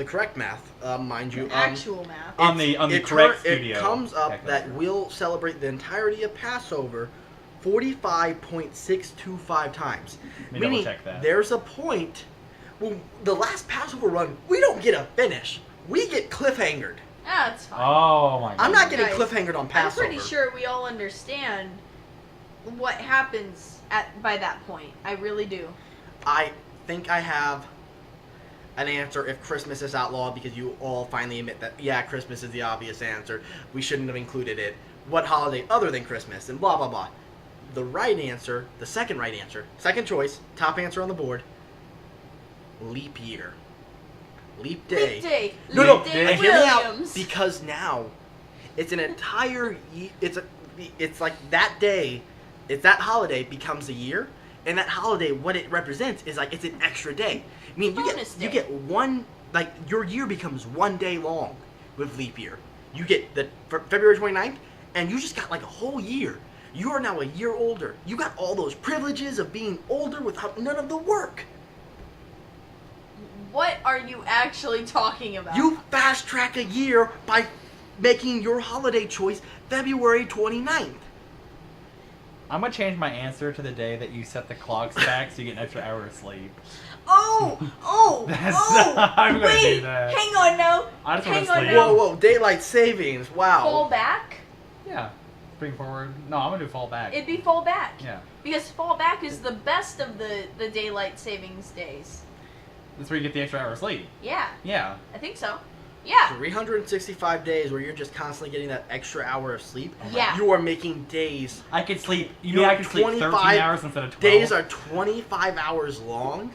correct math, mind you. Actual math. On the correct studio. It comes up calculator. that we'll celebrate the entirety of Passover 45.625 times. Let me Meaning, double-check that. there's a point... Well, the last Passover run, we don't get a finish. We get cliffhangered. That's fine. Oh my god. I'm not getting Guys, cliffhangered on Passover. I'm pretty sure we all understand what happens by that point. I really do. I think I have an answer if Christmas is outlawed, because you all finally admit that, yeah, Christmas is the obvious answer. We shouldn't have included it. What holiday other than Christmas? And blah, blah, blah. The right answer, the second right answer, second choice, top answer on the board, leap year. Leap day. Leap day. No, Leap day and hear me out, Williams. because now it's an entire it's like that day, it's that holiday becomes a year, and that holiday, what it represents is like it's an extra day. I mean, Bonus you day. get one, like, your year becomes 1 day long with leap year. You get the February 29th, and you just got like a whole year. You are now a year older. You got all those privileges of being older without none of the work. What are you actually talking about? You fast track a year by making your holiday choice February 29th. I'm gonna change my answer to the day that you set the clocks back so you get an extra hour of sleep. Oh! I'm gonna Wait, do that. hang on now. I just Hang wanna on sleep. now. Whoa, daylight savings, wow. Fall back? Yeah. Bring forward. No, I'm gonna do fall back. It'd be fall back. Yeah. Because fall back is the best of the daylight savings days. That's where you get the extra hour of sleep. Yeah, Yeah. I think so. Yeah. 365 days where you're just constantly getting that extra hour of sleep. Yeah. You are making days. I could sleep. You mean I could sleep 13 hours instead of 12? Days are 25 hours long.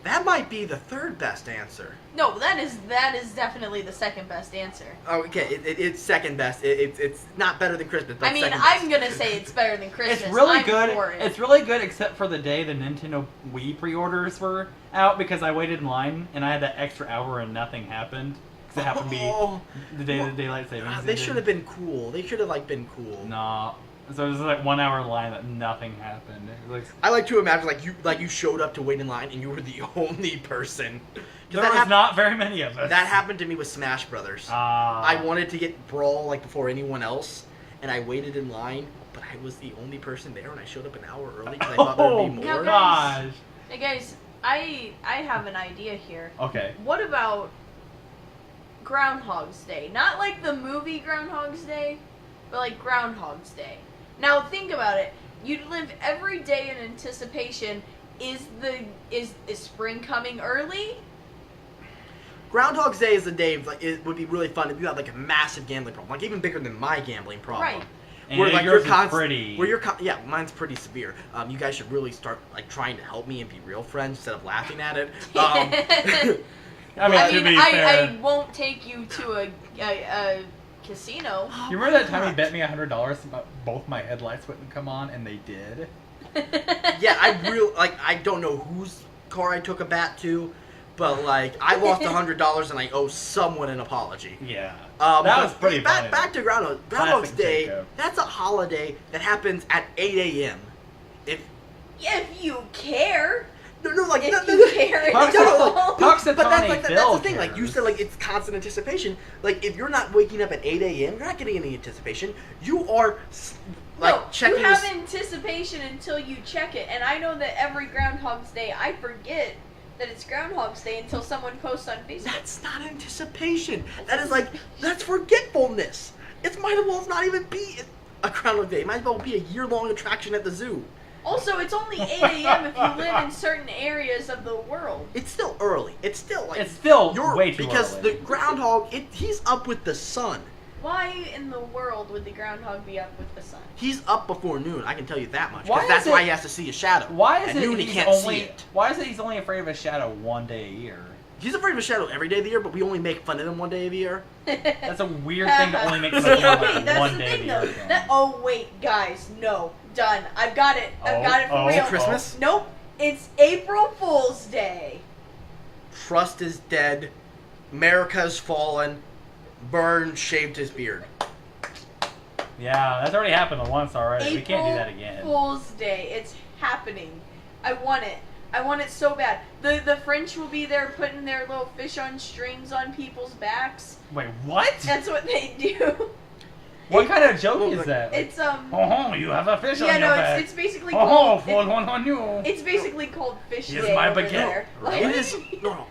That might be the third best answer. No, that is definitely the second best answer. Oh, okay, it's second best. It's not better than Christmas, but I mean, second I'm best. gonna say it's better than Christmas. It's really I'm good. for it. It's really good, except for the day the Nintendo Wii pre-orders were out, because I waited in line and I had that extra hour and nothing happened. Because it happened to be the day of the daylight savings. They should have been cool. They should have been cool. Nah. So it was like 1 hour in line that nothing happened. It was like, I like to imagine like you showed up to wait in line and you were the only person. 'Cause there was not very many of us. That happened to me with Smash Brothers. I wanted to get Brawl like before anyone else, and I waited in line, but I was the only person there, and I showed up an hour early because I thought there would be more. Now, gosh. Hey guys, I have an idea here. Okay. What about Groundhog's Day? Not like the movie Groundhog's Day, but like Groundhog's Day. Now think about it. You'd live every day in anticipation. Is spring coming early? Groundhog's Day is a day like it would be really fun if you had like a massive gambling problem, like even bigger than my gambling problem. Right. And Where like yours you're is pretty. where you're yeah, mine's pretty severe. You guys should really start like trying to help me and be real friends instead of laughing at it. I mean, I to mean, be fair. I won't take you to a casino. You remember that time he bet me $100 about both my headlights wouldn't come on, and they did? Yeah, I don't know whose car I took a bat to, but like I lost $100 and I owe someone an apology. Yeah. That was pretty funny. Back to Groundhog's Day. Jacob. That's a holiday that happens at 8 a.m. If you care. No, like If no, you care at all. But that's the thing. Like you said, like it's constant anticipation. Like if you're not waking up at 8 a.m., you're not getting any anticipation. You are checking. You have anticipation until you check it, and I know that every Groundhog's Day I forget that it's Groundhog's Day until someone posts on Facebook. That's not anticipation. That's forgetfulness. It might as well not even be a Groundhog Day. It might as well be a year-long attraction at the zoo. Also, it's only 8 a.m. if you live in certain areas of the world. It's still early. It's still way too because early. the groundhog, he's up with the sun. Why in the world would the groundhog be up with the sun? He's up before noon. I can tell you that much. Why That's is why it- he has to see a shadow. Why is At it noon he he's can't only? see it? Why is it he's only afraid of a shadow one day a year? He's afraid of a shadow every day of the year, but we only make fun of him one day of the year. That's a weird thing to only make fun See, of him okay, like that's one the day thing, a though. year. Oh, wait, guys, no. Done. I've got it. I've got it for Is real. it Christmas? Nope. It's April Fool's Day. Trust is dead. America's fallen. Vern shaved his beard. Yeah, that's already happened once already. April We can't do that again. Fool's Day. It's happening. I want it. I want it so bad. The French will be there putting their little fish on strings on people's backs. Wait, what? That's what they do. What kind of joke is that? It's Oh, you have a fish on yeah, your no, back. it's basically Oh, called. for one on you. It's basically called Fish Here's Day my over baguette. there. Really? It is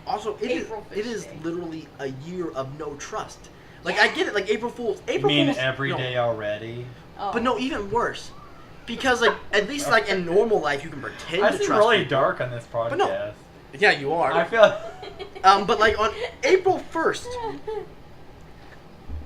Also, it April is Fish Day. literally a year of no trust. Like I get it. Like April Fools. April You mean Fools. every no, day already? Oh. But no, even worse. Because like at least like in normal life you can pretend I to seem trust really people. dark on this podcast. But no. Yeah, you are. I feel. But like on April 1st,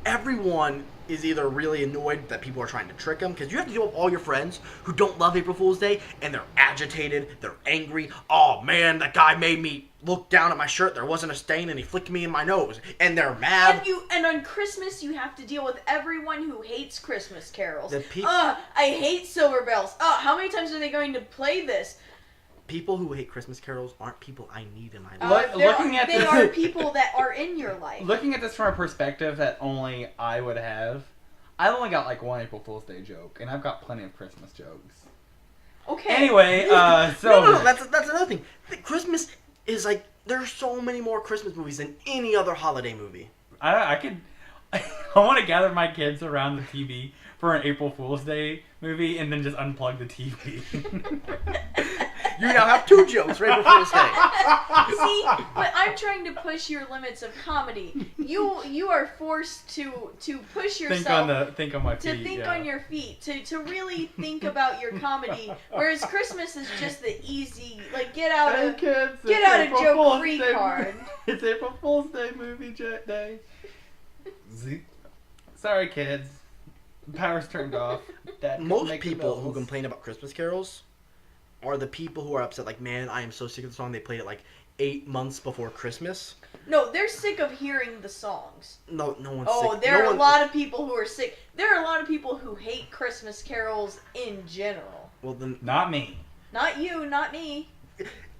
everyone is either really annoyed that people are trying to trick them, because you have to deal with all your friends who don't love April Fool's Day, and they're agitated, they're angry. Oh man, that guy made me look down at my shirt, there wasn't a stain, and he flicked me in my nose. And they're mad. And on Christmas you have to deal with everyone who hates Christmas carols. The I hate Silver Bells. How many times are they going to play this? People who hate Christmas carols aren't people I need in my life. They are people that are in your life. Looking at this from a perspective that only I would have, I've only got like one April Fool's Day joke, and I've got plenty of Christmas jokes. Okay. Anyway, so No, that's another thing. Christmas is like, there's so many more Christmas movies than any other holiday movie. I want to gather my kids around the TV for an April Fool's Day movie, and then just unplug the TV. You now have two jokes for April Fool's Day. See, but I'm trying to push your limits of comedy. You are forced to push yourself. Think on my feet. To think yeah. on your feet, to really think about your comedy, whereas Christmas is just the easy, like get out Hey of kids, get it's out of April joke Fool's free Day. card. It's April Fool's Day movie day. Sorry, kids. Power's turned off. Dad couldn't Most make the people who bells. complain about Christmas carols are the people who are upset, like, man, I am so sick of the song. They played it like 8 months before Christmas. No, they're sick of hearing the songs. No one's sick. Oh, there are a lot of people who are sick. There are a lot of people who hate Christmas carols in general. Well, then, Not me. Not you, not me.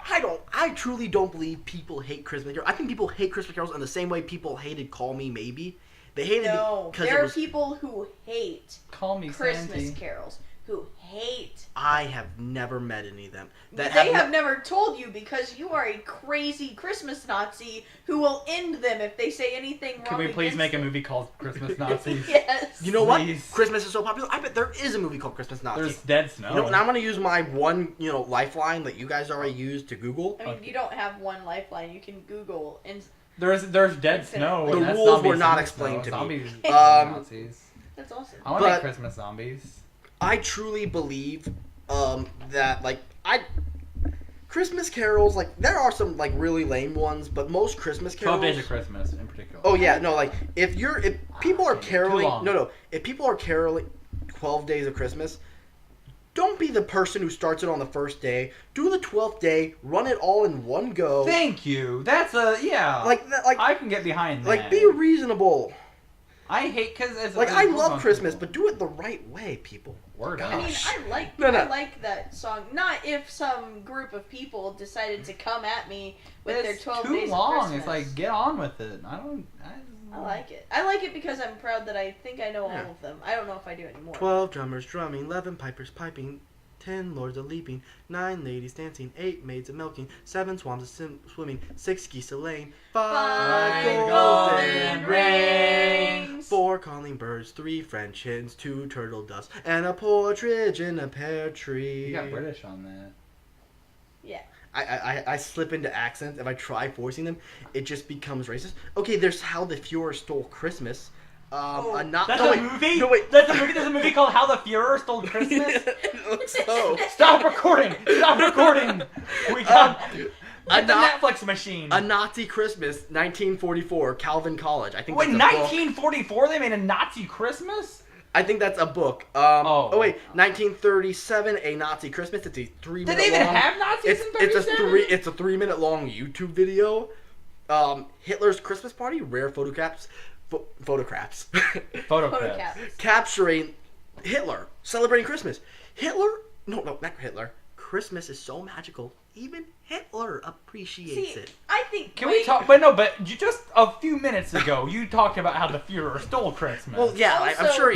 I truly don't believe people hate Christmas carols. I think people hate Christmas carols in the same way people hated Call Me Maybe. They hated No, it because there it are was... people who hate Call me Christmas Santy. carols. Who hate. I have never met any of them. They have never told you because you are a crazy Christmas Nazi who will end them if they say anything wrong. Can we please against make a them. movie called Christmas Nazis? Yes. You know what? Please. Christmas is so popular. I bet there is a movie called Christmas Nazi. There's dead snow. You know, now I'm going to use my one, lifeline that you guys already used to Google. I mean, you don't have one lifeline. You can Google and There's dead snow. The and that's rules zombies were not in the explained snow. to me. Zombies. Nazis. that's awesome. I want to But- make Christmas zombies. I truly believe that, Christmas carols, there are some, really lame ones, but most Christmas carols... 12 Days of Christmas in particular. Oh, yeah, no, if people are Too caroling... long. No, if people are caroling 12 Days of Christmas, don't be the person who starts it on the first day. Do the 12th day, run it all in one go. Thank you. That's yeah. I I can get behind that. be reasonable. I hate because Like, I love Christmas, but do it the right way, people. Word I mean, Gosh. I like No. I like that song. Not if some group of people decided to come at me with their 12 too days long. of Christmas. It's like, get on with it. I like it. I like it because I'm proud that I think I know Yeah. all of them. I don't know if I do anymore. 12 drummers drumming, 11 pipers piping, 10 lords a leaping, 9 ladies dancing, 8 maids a milking, 7 swans a swimming, 6 geese a laying, 5 golden rings, 4 calling birds, 3 French hens, 2 turtle doves, and a partridge in a pear tree. You got British on that. Yeah. I slip into accents. If I try forcing them, it just becomes racist. Okay, there's How the Fuhrer Stole Christmas. That's a movie? No, wait. That's a movie? There's a movie called How the Fuhrer Stole Christmas? So, Stop recording! Stop recording! We got the not- Netflix machine. A Nazi Christmas, 1944, Calvin College. I think Wait, that's a book. 1944 they made a Nazi Christmas? I think that's a book. Oh. Wait, 1937, A Nazi Christmas. It's a 3-minute long. Did they even have Nazis in 37? It's a 3-minute long YouTube video. Hitler's Christmas party, rare photographs. Photographs. Photographs. Capturing Hitler, celebrating Christmas. No, not Hitler. Christmas is so magical. Even Hitler appreciates See, it. I think. Can we talk? But no, but you just a few minutes ago you talked about how the Fuhrer stole Christmas. Well, yeah, I'm Also-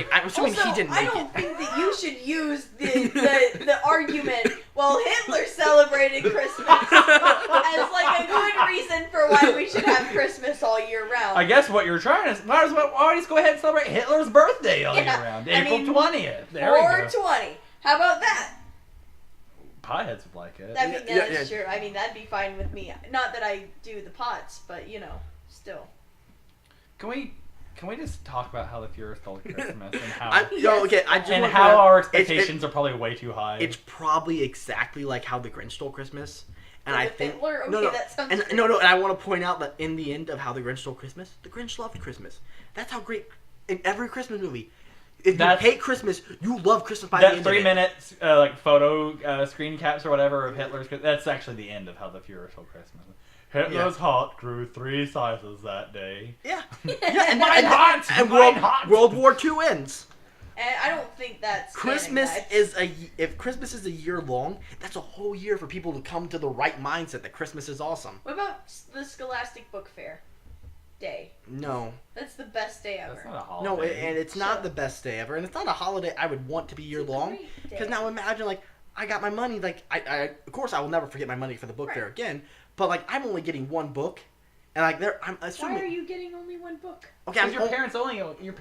assuming he didn't I make don't it. think that you should use the argument. Well, Hitler celebrated Christmas as like a good reason for why we should have Christmas all year round. I guess what you're trying to might as well always go ahead and celebrate Hitler's birthday all year Yeah, round. I April mean, 20th. There we go. 420. How about that? Pieheads would like it. That Yeah, that's true. I mean, that'd be fine with me. Not that I do the pots, but you know, still. Can we just talk about how the Fuhrer stole Christmas and how I just and want to how our it's- expectations are probably way too high? It's probably exactly like how the Grinch stole Christmas. And I With think Hitler? no, Okay, no, that sounds and great. no, and I want to point out that in the end of How the Grinch Stole Christmas, the Grinch loved Christmas. That's how great in every Christmas movie. If you hate Christmas, you love Christmas by the that end 3 of it. minutes like photo screen caps or whatever of Hitler's. That's actually the end of how the Fuhrer stole Christmas. Hitler's heart grew 3 sizes that day. Yeah, yeah, and, Mein Gott! and Mein Gott! World War II ends. And I don't think that's Christmas canon. is if Christmas is a year long, that's a whole year for people to come to the right mindset that Christmas is awesome. What about the Scholastic Book Fair day? No, That's the best day ever. That's not a holiday. no, and it's not Sure. the best day ever, and it's not a holiday I would want to be year It's a long. great day. Because now imagine, like, I got my money, like, I of course I will never forget my money for the book Right. fair again, but like I'm only getting one book, and like I'm Why assuming. are you getting only one book? Okay, Because your parents always No, give you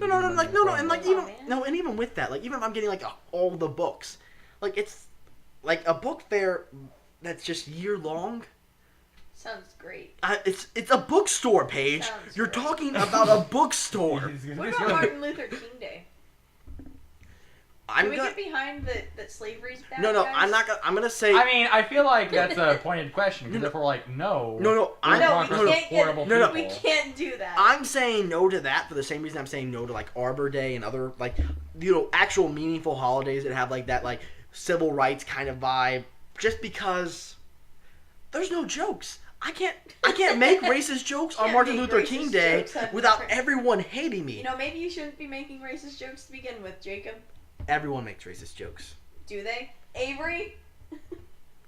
no, money like for no, and like one even book. man. no, and even with that, like even if I'm getting like all the books, like it's like a book fair that's just year long. Sounds great. It's a bookstore, Paige. Sounds You're great. talking about a bookstore. What about Martin Luther King Day? I'm Can we gonna. get behind that slavery's bad? No, guys? I'm not gonna. I'm gonna say. I mean, I feel like that's a pointed question because if we're like, no, No, we're I'm- No, not we gonna can't horrible get. No, no. We people. can't do that. I'm saying no to that for the same reason I'm saying no to like Arbor Day and other like actual meaningful holidays that have like that like civil rights kind of vibe. Just because there's no jokes. I can't make racist jokes on Can't Martin make Luther racist King Day jokes on without Christmas. everyone hating me. You know, maybe you shouldn't be making racist jokes to begin with, Jacob. Everyone makes racist jokes. Do they? Avery?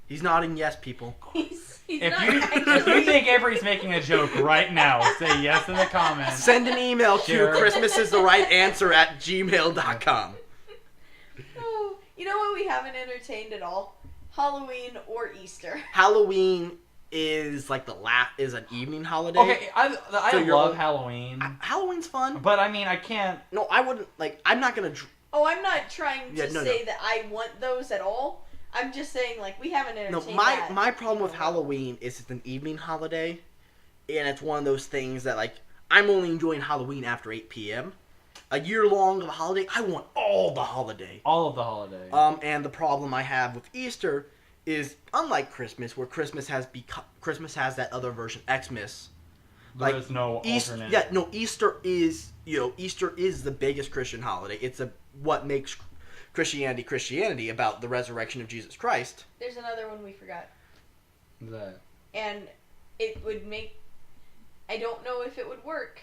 He's nodding yes, people. He's If not you actually. think Avery's making a joke right now, say yes in the comments. Send an email to Sure. christmasistherightAnswer@gmail.com. Oh, you know what we haven't entertained at all? Halloween or Easter. Halloween is like is an evening holiday. Okay, I So you're love on- Halloween, Halloween's fun. but I mean, I can't. No, I wouldn't like. I'm not gonna. Oh, I'm not trying to Yeah, no, say that I want those at all. I'm just saying, like, we haven't No, entertained my that. my problem with Halloween is it's an evening holiday, and it's one of those things that like I'm only enjoying Halloween after 8 p.m. A year long of a holiday, I want all the holiday. All of the holidays. And the problem I have with Easter is unlike Christmas, where Christmas has that other version, Xmas. There is no alternate. Yeah, no. Easter is the biggest Christian holiday. It's what makes Christianity about the resurrection of Jesus Christ. There's another one we forgot. That. And it would make... I don't know if it would work,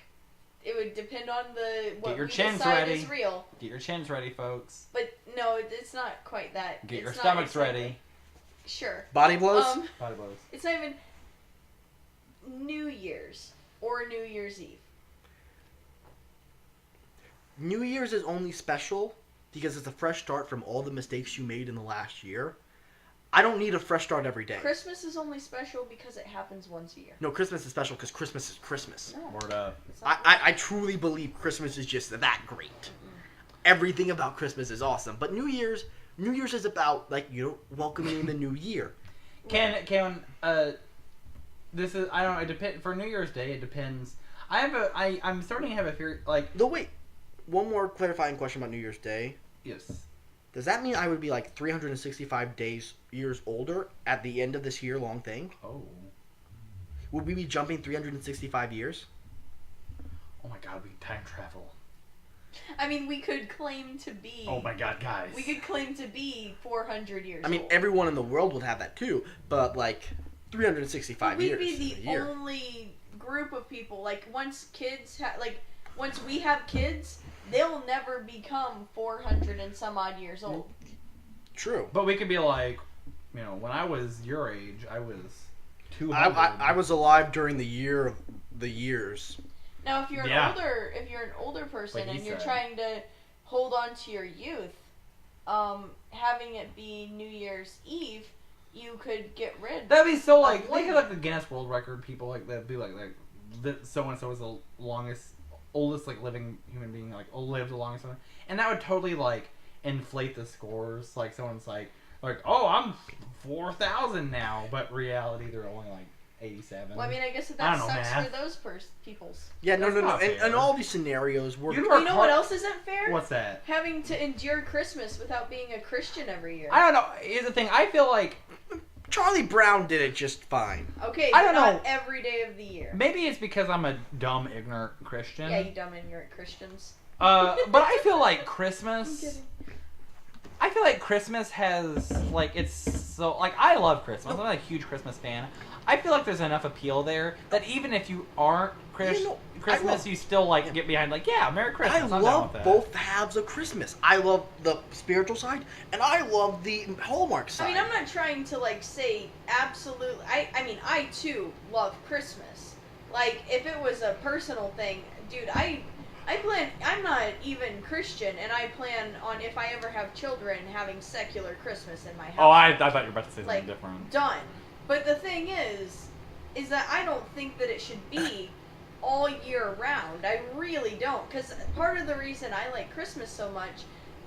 It would depend on what Get your we chins decide ready. is real. Get your chins ready, folks. But no, it's not quite that. Get It's your not stomachs exactly- ready. Sure. Body blows? Body blows. It's not even New Year's or New Year's Eve. New Year's is only special because it's a fresh start from all the mistakes you made in the last year. I don't need a fresh start every day. Christmas is only special because it happens once a year. No, Christmas is special because Christmas is Christmas. No, Word up. it's not I truly believe Christmas is just that great. Everything about Christmas is awesome. But New Year's is about, like, you know, welcoming the new year. This is, I don't know, it depends, for New Year's Day, it depends. I'm starting to have a fear, like... No, wait. One more clarifying question about New Year's Day. Yes. Does that mean I would be, like, 365 years older at the end of this year-long thing? Oh. Would we be jumping 365 years? Oh my god, we time travel. I mean, we could claim to be... Oh my god, guys. We could claim to be 400 years I mean, old. everyone in the world would have that too, but, like, 365 We'd years be in a the year. only group of people, like, once we have kids, they'll never become 400 and some odd years old. True. But we could be like, you know, when I was your age, I was 200. I was alive during the year of the years. Now, if you're Yeah. an older person Like he and you're said. trying to hold on to your youth, having it be New Year's Eve, you could get rid. That'd be so, like, one they could, like, the Guinness World Record people, like, that'd be like so-and-so is the oldest, like, living human being, like, lived the longest one. And that would totally, like, inflate the scores. Like, someone's like, oh, I'm 4,000 now. But reality, they're only, like, 87. Well, I mean, I guess I that don't know, sucks man. for those peoples. Yeah, no. That's not In fair. all these scenarios, we're... You'd You work know hard- what else isn't fair? What's that? Having to endure Christmas without being a Christian every year. I don't know. Here's the thing. I feel like Charlie Brown did it just fine. Okay, I don't not know. every day of the year. maybe it's because I'm a dumb, ignorant Christian. Yeah, you dumb ignorant Christians. But I feel like I'm Christmas. kidding. I feel like Christmas has, like, it's so, like, I love Christmas. I'm, like, a huge Christmas fan. I feel like there's enough appeal there that even if you aren't Christmas, you still, like, get behind, like, yeah, Merry Christmas. I I'm down love with that. both halves of Christmas. I love the spiritual side, and I love the Hallmark side. I mean, I'm not trying to, like, say absolutely. I mean, I too love Christmas. Like, if it was a personal thing, dude, I'm not even Christian, and I plan on, if I ever have children, having secular Christmas in my house. Oh, I thought you were about to say something Like, different. done. But the thing is that I don't think that it should be all year round. I really don't. Because part of the reason I like Christmas so much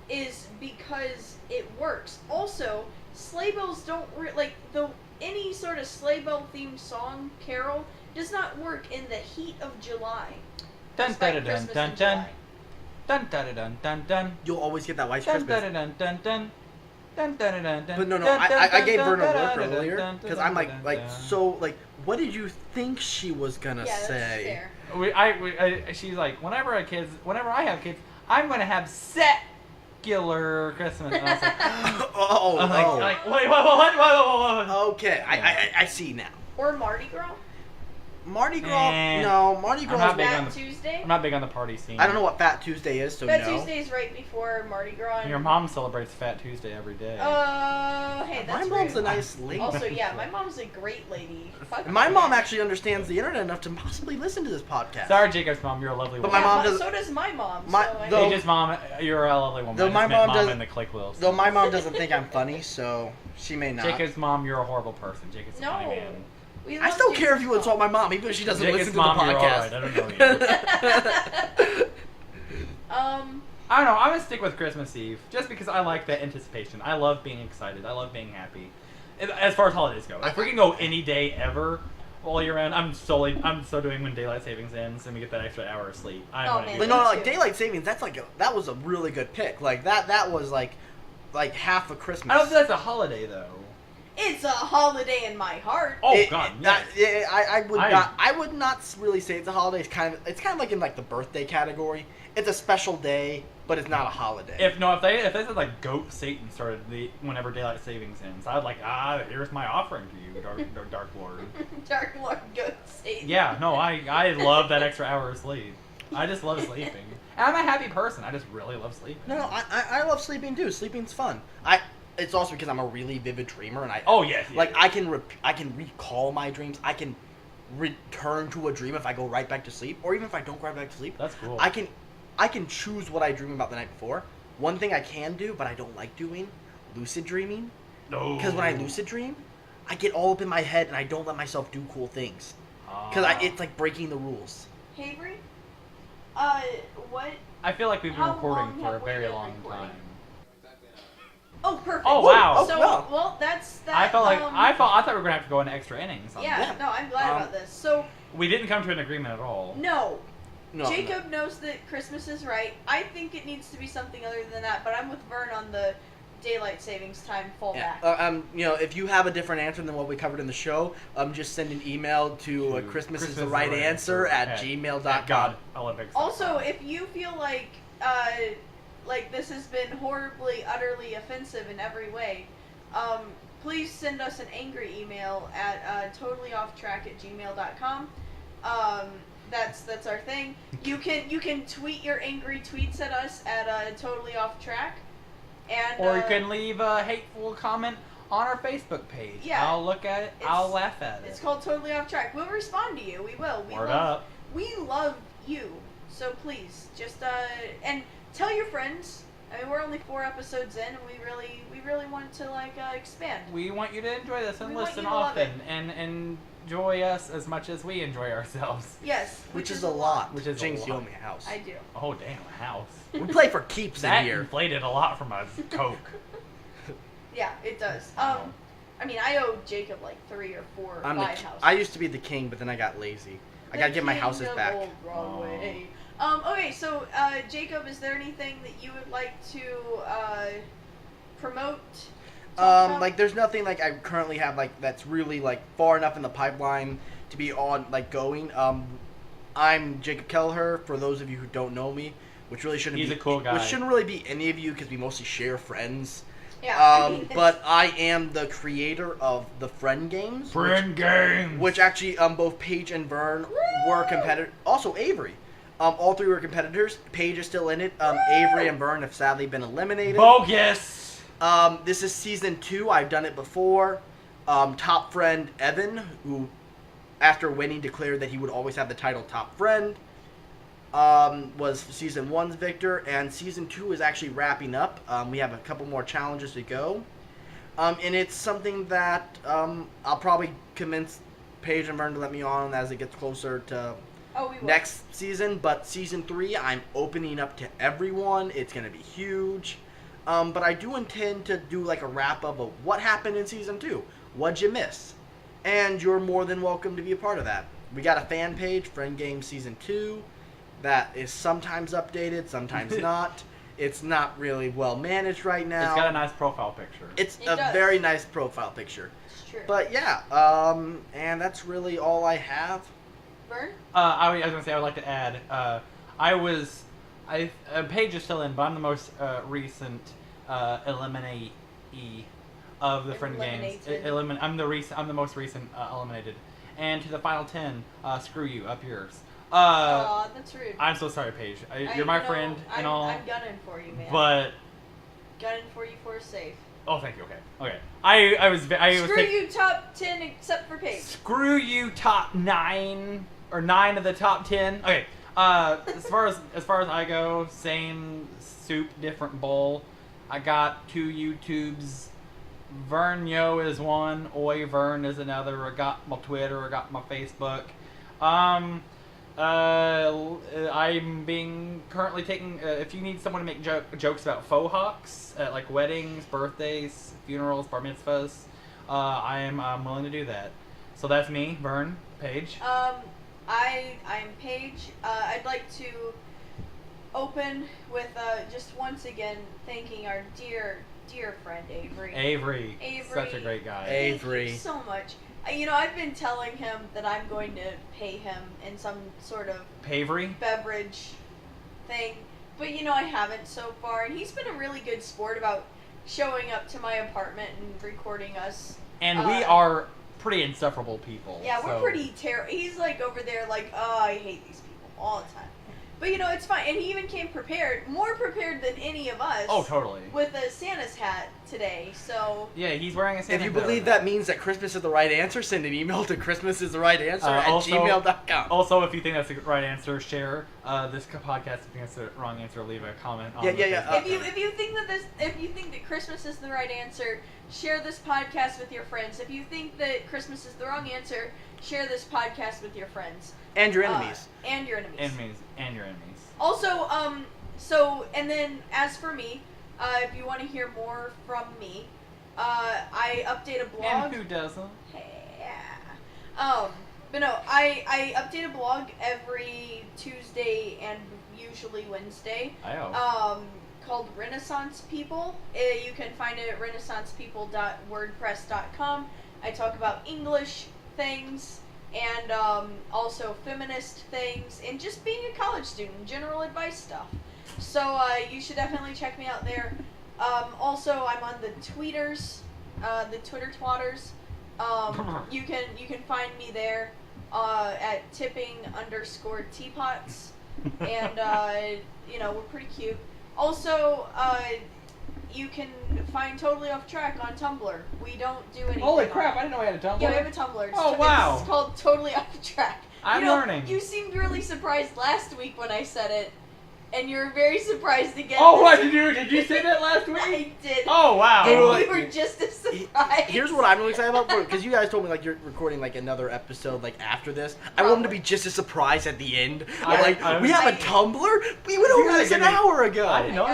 is because it works. Also, sleigh bells don't any sort of sleigh bell themed song, carol, does not work in the heat of July. Dun Just dun like dun Christmas dun in dun July. dun dun dun dun dun You'll always get that white dun Christmas. dun dun dun dun dun dun dun dun. But no, dun, I dun, gave dun, Vern a dun, look dun, dun, earlier dun, because dun, I'm dun, like, dun. so, like, what did you think she was gonna Yeah, that's say? fair. She's like, whenever I have kids, I'm gonna have secular Christmas. And I was like, Oh, I'm oh. like, wait, what? Okay, I see now. Or Mardi Gras. Mardi Gras, Eh. no, Mardi Gras. not big on Fat the- Tuesday. I'm not big on the party scene. I don't know what Fat Tuesday is, so Fat no. Tuesday is right before Mardi Gras. and- Your mom celebrates Fat Tuesday every day. Oh, hey, My that's mom's a rude. nice lady. Also, yeah, my mom's a great lady. Fuck My you. mom actually understands the internet enough to possibly listen to this podcast. Sorry, Jacob's mom, you're a lovely But woman. my Yeah, mom does- so does my mom. My- so I though- Page's mom, you're a lovely woman. Though I my just meant mom mom does- in the click wheels. Though my mom doesn't think I'm funny, so she may not. Jacob's mom, you're a horrible person. Jacob's a funny No. man. we I love still care if Jason's you insult mom. my mom, even if she doesn't Jacob's listen to mom, the you're podcast. alright. I don't know you. I don't know. I'm gonna stick with Christmas Eve just because I like that anticipation. I love being excited. I love being happy. As far as holidays go, if we can go any day ever, all year round, I'm so doing when daylight savings ends and we get that extra hour of sleep. I Oh, wanna man. do But that. no, Me like too. daylight savings, that was a really good pick. Like that was like half of Christmas. I don't think that's a holiday though. It's a holiday in my heart. Oh God, yes. I would not really say it's a holiday. It's kind of like in like the birthday category. It's a special day, but it's not a holiday. If they said like Goat Satan started whenever daylight savings ends, I would like here's my offering to you, Dark Lord. Dark Lord Goat Satan. Yeah, no, I love that extra hour of sleep. I just love sleeping. And I'm a happy person. I just really love sleeping. No, I love sleeping too. Sleeping's fun. It's also because I'm a really vivid dreamer, and Oh yes. I can recall my dreams. I can return to a dream if I go right back to sleep, or even if I don't go right back to sleep. That's cool. I can choose what I dream about the night before. One thing I can do, but I don't like doing, lucid dreaming. No. Because when I lucid dream, I get all up in my head and I don't let myself do cool things. Because it's like breaking the rules. Hey, Bree? What? I feel like we've been How recording long for a have we very been long recording? time. Oh, perfect. Oh, wow. So, wow. well, that's that. I thought we were gonna have to go into extra innings. On Yeah, that. no, I'm glad about this. So, We didn't come to an agreement at all. no. No, Jacob knows that Christmas is right. I think it needs to be something other than that, but I'm with Vern on the daylight savings time fallback. If you have a different answer than what we covered in the show, just send an email to Christmas is the right answer at gmail.com. God, Olympics. Also, if you feel like this has been horribly, utterly offensive in every way, please send us an angry email at totallyOffTrack@gmail.com. That's our thing. You can tweet your angry tweets at us at Totally Off Track, and or you can leave a hateful comment on our Facebook page. Yeah. I'll look at it. I'll laugh at it. It's called Totally Off Track. We'll respond to you. We will. Word up. We love you. So please, just and tell your friends. I mean, we're only 4 episodes in, and we really want to expand. We want you to enjoy this and We want listen you to love often and enjoy us as much as we enjoy ourselves. Yes, Which is a lot. Which is Jinx, a you lot. owe me a house. I do. Oh damn, a house. We play for keeps That in here. inflated a lot from us. Coke. Yeah, it does. Wow. I mean, I owe Jacob 3 or 4 or 5 houses. I used to be the king, but then I got lazy. I gotta get my houses back. Broadway. Okay, so Jacob, is there anything that you would like to promote? talk about? There's nothing I currently have that's really far enough in the pipeline to be on going. I'm Jacob Kelleher. For those of you who don't know me, which really shouldn't He's be a cool guy. Which shouldn't really be any of you because we mostly share friends. Yeah. But I am the creator of the Friend Games. Friend games. Which actually, both Paige and Vern were competitors. Also, Avery. All 3 were competitors. Paige is still in it. Avery and Vern have sadly been eliminated. Bogus. This is season 2. I've done it before. Top friend Evan, who, after winning, declared that he would always have the title Top Friend, was season 1's victor, and season 2 is actually wrapping up. We have a couple more challenges to go. And it's something that I'll probably convince Paige and Vern to let me on as it gets closer to we will. next season. But season 3, I'm opening up to everyone. It's going to be huge. But I do intend to do a wrap-up of what happened in season 2. What'd you miss? And you're more than welcome to be a part of that. We got a fan page, Friend Game Season 2, that is sometimes updated, sometimes not. It's not really well managed right now. It's got a nice profile picture. It's It a does. very nice profile picture. It's true. But yeah, and that's really all I have. Vern? I was gonna say I would like to add. Paige is still in, but I'm the most recent eliminatee of the Friend Games. Eliminated. I'm the most recent eliminated. And to the final 10, screw you, up yours. Aw, that's rude. I'm so sorry, Paige. You're my friend and all. I'm gunning for you, man. But gunning for you for a safe. oh, thank you. Okay. I was Screw you, top 10 except for Paige. Screw you, top 9 or 9 of the top 10. Okay. As far as I go, same soup, different bowl. I got 2 YouTubes. Vern Yo is one. Oi Vern is another. I got my Twitter. I got my Facebook. I'm being currently taking. If you need someone to make jokes about faux hawks at weddings, birthdays, funerals, bar mitzvahs, I'm willing to do that. So that's me, Vern, Paige. I'm Paige. I'd like to open with just once again thanking our dear friend Avery. Avery, such a great guy. Avery. Thank you so much. I've been telling him that I'm going to pay him in some sort of Pavery? beverage thing, but I haven't so far. And he's been a really good sport about showing up to my apartment and recording us. And we are pretty insufferable people. Yeah, so. we're pretty terrible. He's over there oh, I hate these people all the time. But you know, it's fine. And he even came prepared, more prepared than any of us. Oh, totally. With a Santa's hat today, so... Yeah, he's wearing a Santa If you hat believe right that means that Christmas is the right answer, send an email to christmasistherightAnswer at also- gmail.com. Also, if you think that's the right answer, share this podcast. If you think that's the wrong answer, leave a comment on Yeah, the yeah, yeah. Facebook. If you think that Christmas is the right answer, share this podcast with your friends. If you think that Christmas is the wrong answer, share this podcast with your friends. And your enemies. And your enemies. And your enemies. Also, so, and then as for me, if you want to hear more from me, I update a blog. And who doesn't? Yeah. But no, I update a blog every Tuesday and usually Wednesday. Called Renaissance People. You can find it at renaissancepeople.wordpress.com. I talk about English things and also feminist things and just being a college student, general advice stuff. So you should definitely check me out there. Also, I'm on the tweeters, the Twitter twatters. You can find me there at tipping_teapots, and you know, we're pretty cute. Also, you can find Totally Off Track on Tumblr. We don't do anything. Holy crap! I didn't know we had a Tumblr. Yeah, we have a Tumblr. Wow! It's called Totally Off Track. I'm learning. You seemed really surprised last week when I said it, and you're very surprised again. Oh, what did you? Did you say that last week? I did. Oh wow! And Like, you were just as surprised. Here's what I'm really excited about, because you guys told me like you're recording like another episode like after this. I want them to be just as surprised at the end. We have a Tumblr. We went over this an hour ago. I didn't know.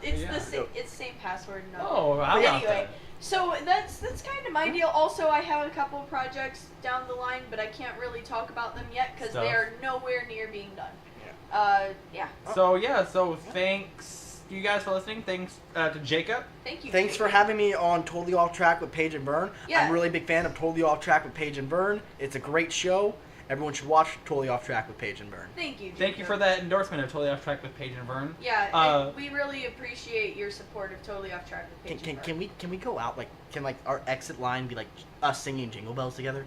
It's Yeah. the same. It's the same password. No. Oh, how But about anyway, that? so that's kind of my deal. Also, I have a couple of projects down the line, but I can't really talk about them yet because they are nowhere near being done. Yeah. So thanks you guys for listening. Thanks to Jacob. Thank you. Thanks for having me on Totally Off Track with Paige and Vern. Yeah. I'm a really big fan of Totally Off Track with Paige and Vern. It's a great show. Everyone should watch Totally Off Track with Paige and Vern. Thank you. Thank you for that endorsement of Totally Off Track with Paige and Vern. Yeah, and we really appreciate your support of Totally Off Track with Paige and Vern. Can we go out can our exit line be like us singing Jingle Bells together?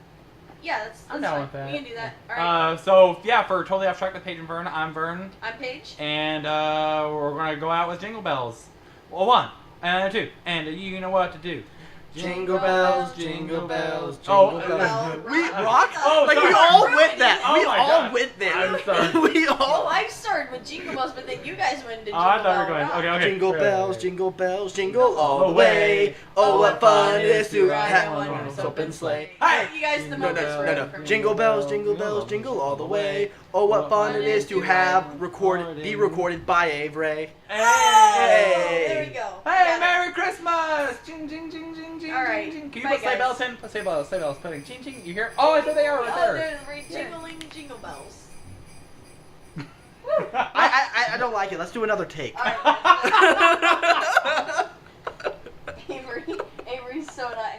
Yeah, that's I'm fine. down with that. We can do that. All right. So yeah, for Totally Off Track with Paige and Vern, I'm Vern, I'm Paige. and we're gonna go out with Jingle Bells. Well, 1 and 2, and you know what to do. Jingle bells, jingle bells, Oh, jingle bells. we rock. Oh, like sorry. we all went that. Oh we my all God. went there. I'm sorry. we all. Oh, I started with Jingle Bells, but then you guys went into Jingle I thought we were Bell going. Rock. Okay. Jingle Right, bells, right. jingle bells, jingle all the way. Oh, what fun it is to have one open sleigh. Hey! You guys, the No, moment's no, ruined no, for no. me. Jingle bells, jingle all the way. Oh, what fun it is to have be recorded by Avery. Hey! There we go. Hey, Yeah. Merry Christmas! Ching, ching, ching, ching, ching, All right. ching, ching. Can you Bye, put sleigh guys. bells in? Sleigh bells, putting ching, ching. You hear? Oh, there they are right Oh, there. they're right jingling jingle bells. I don't like it. Let's do another take. All right. Avery's so not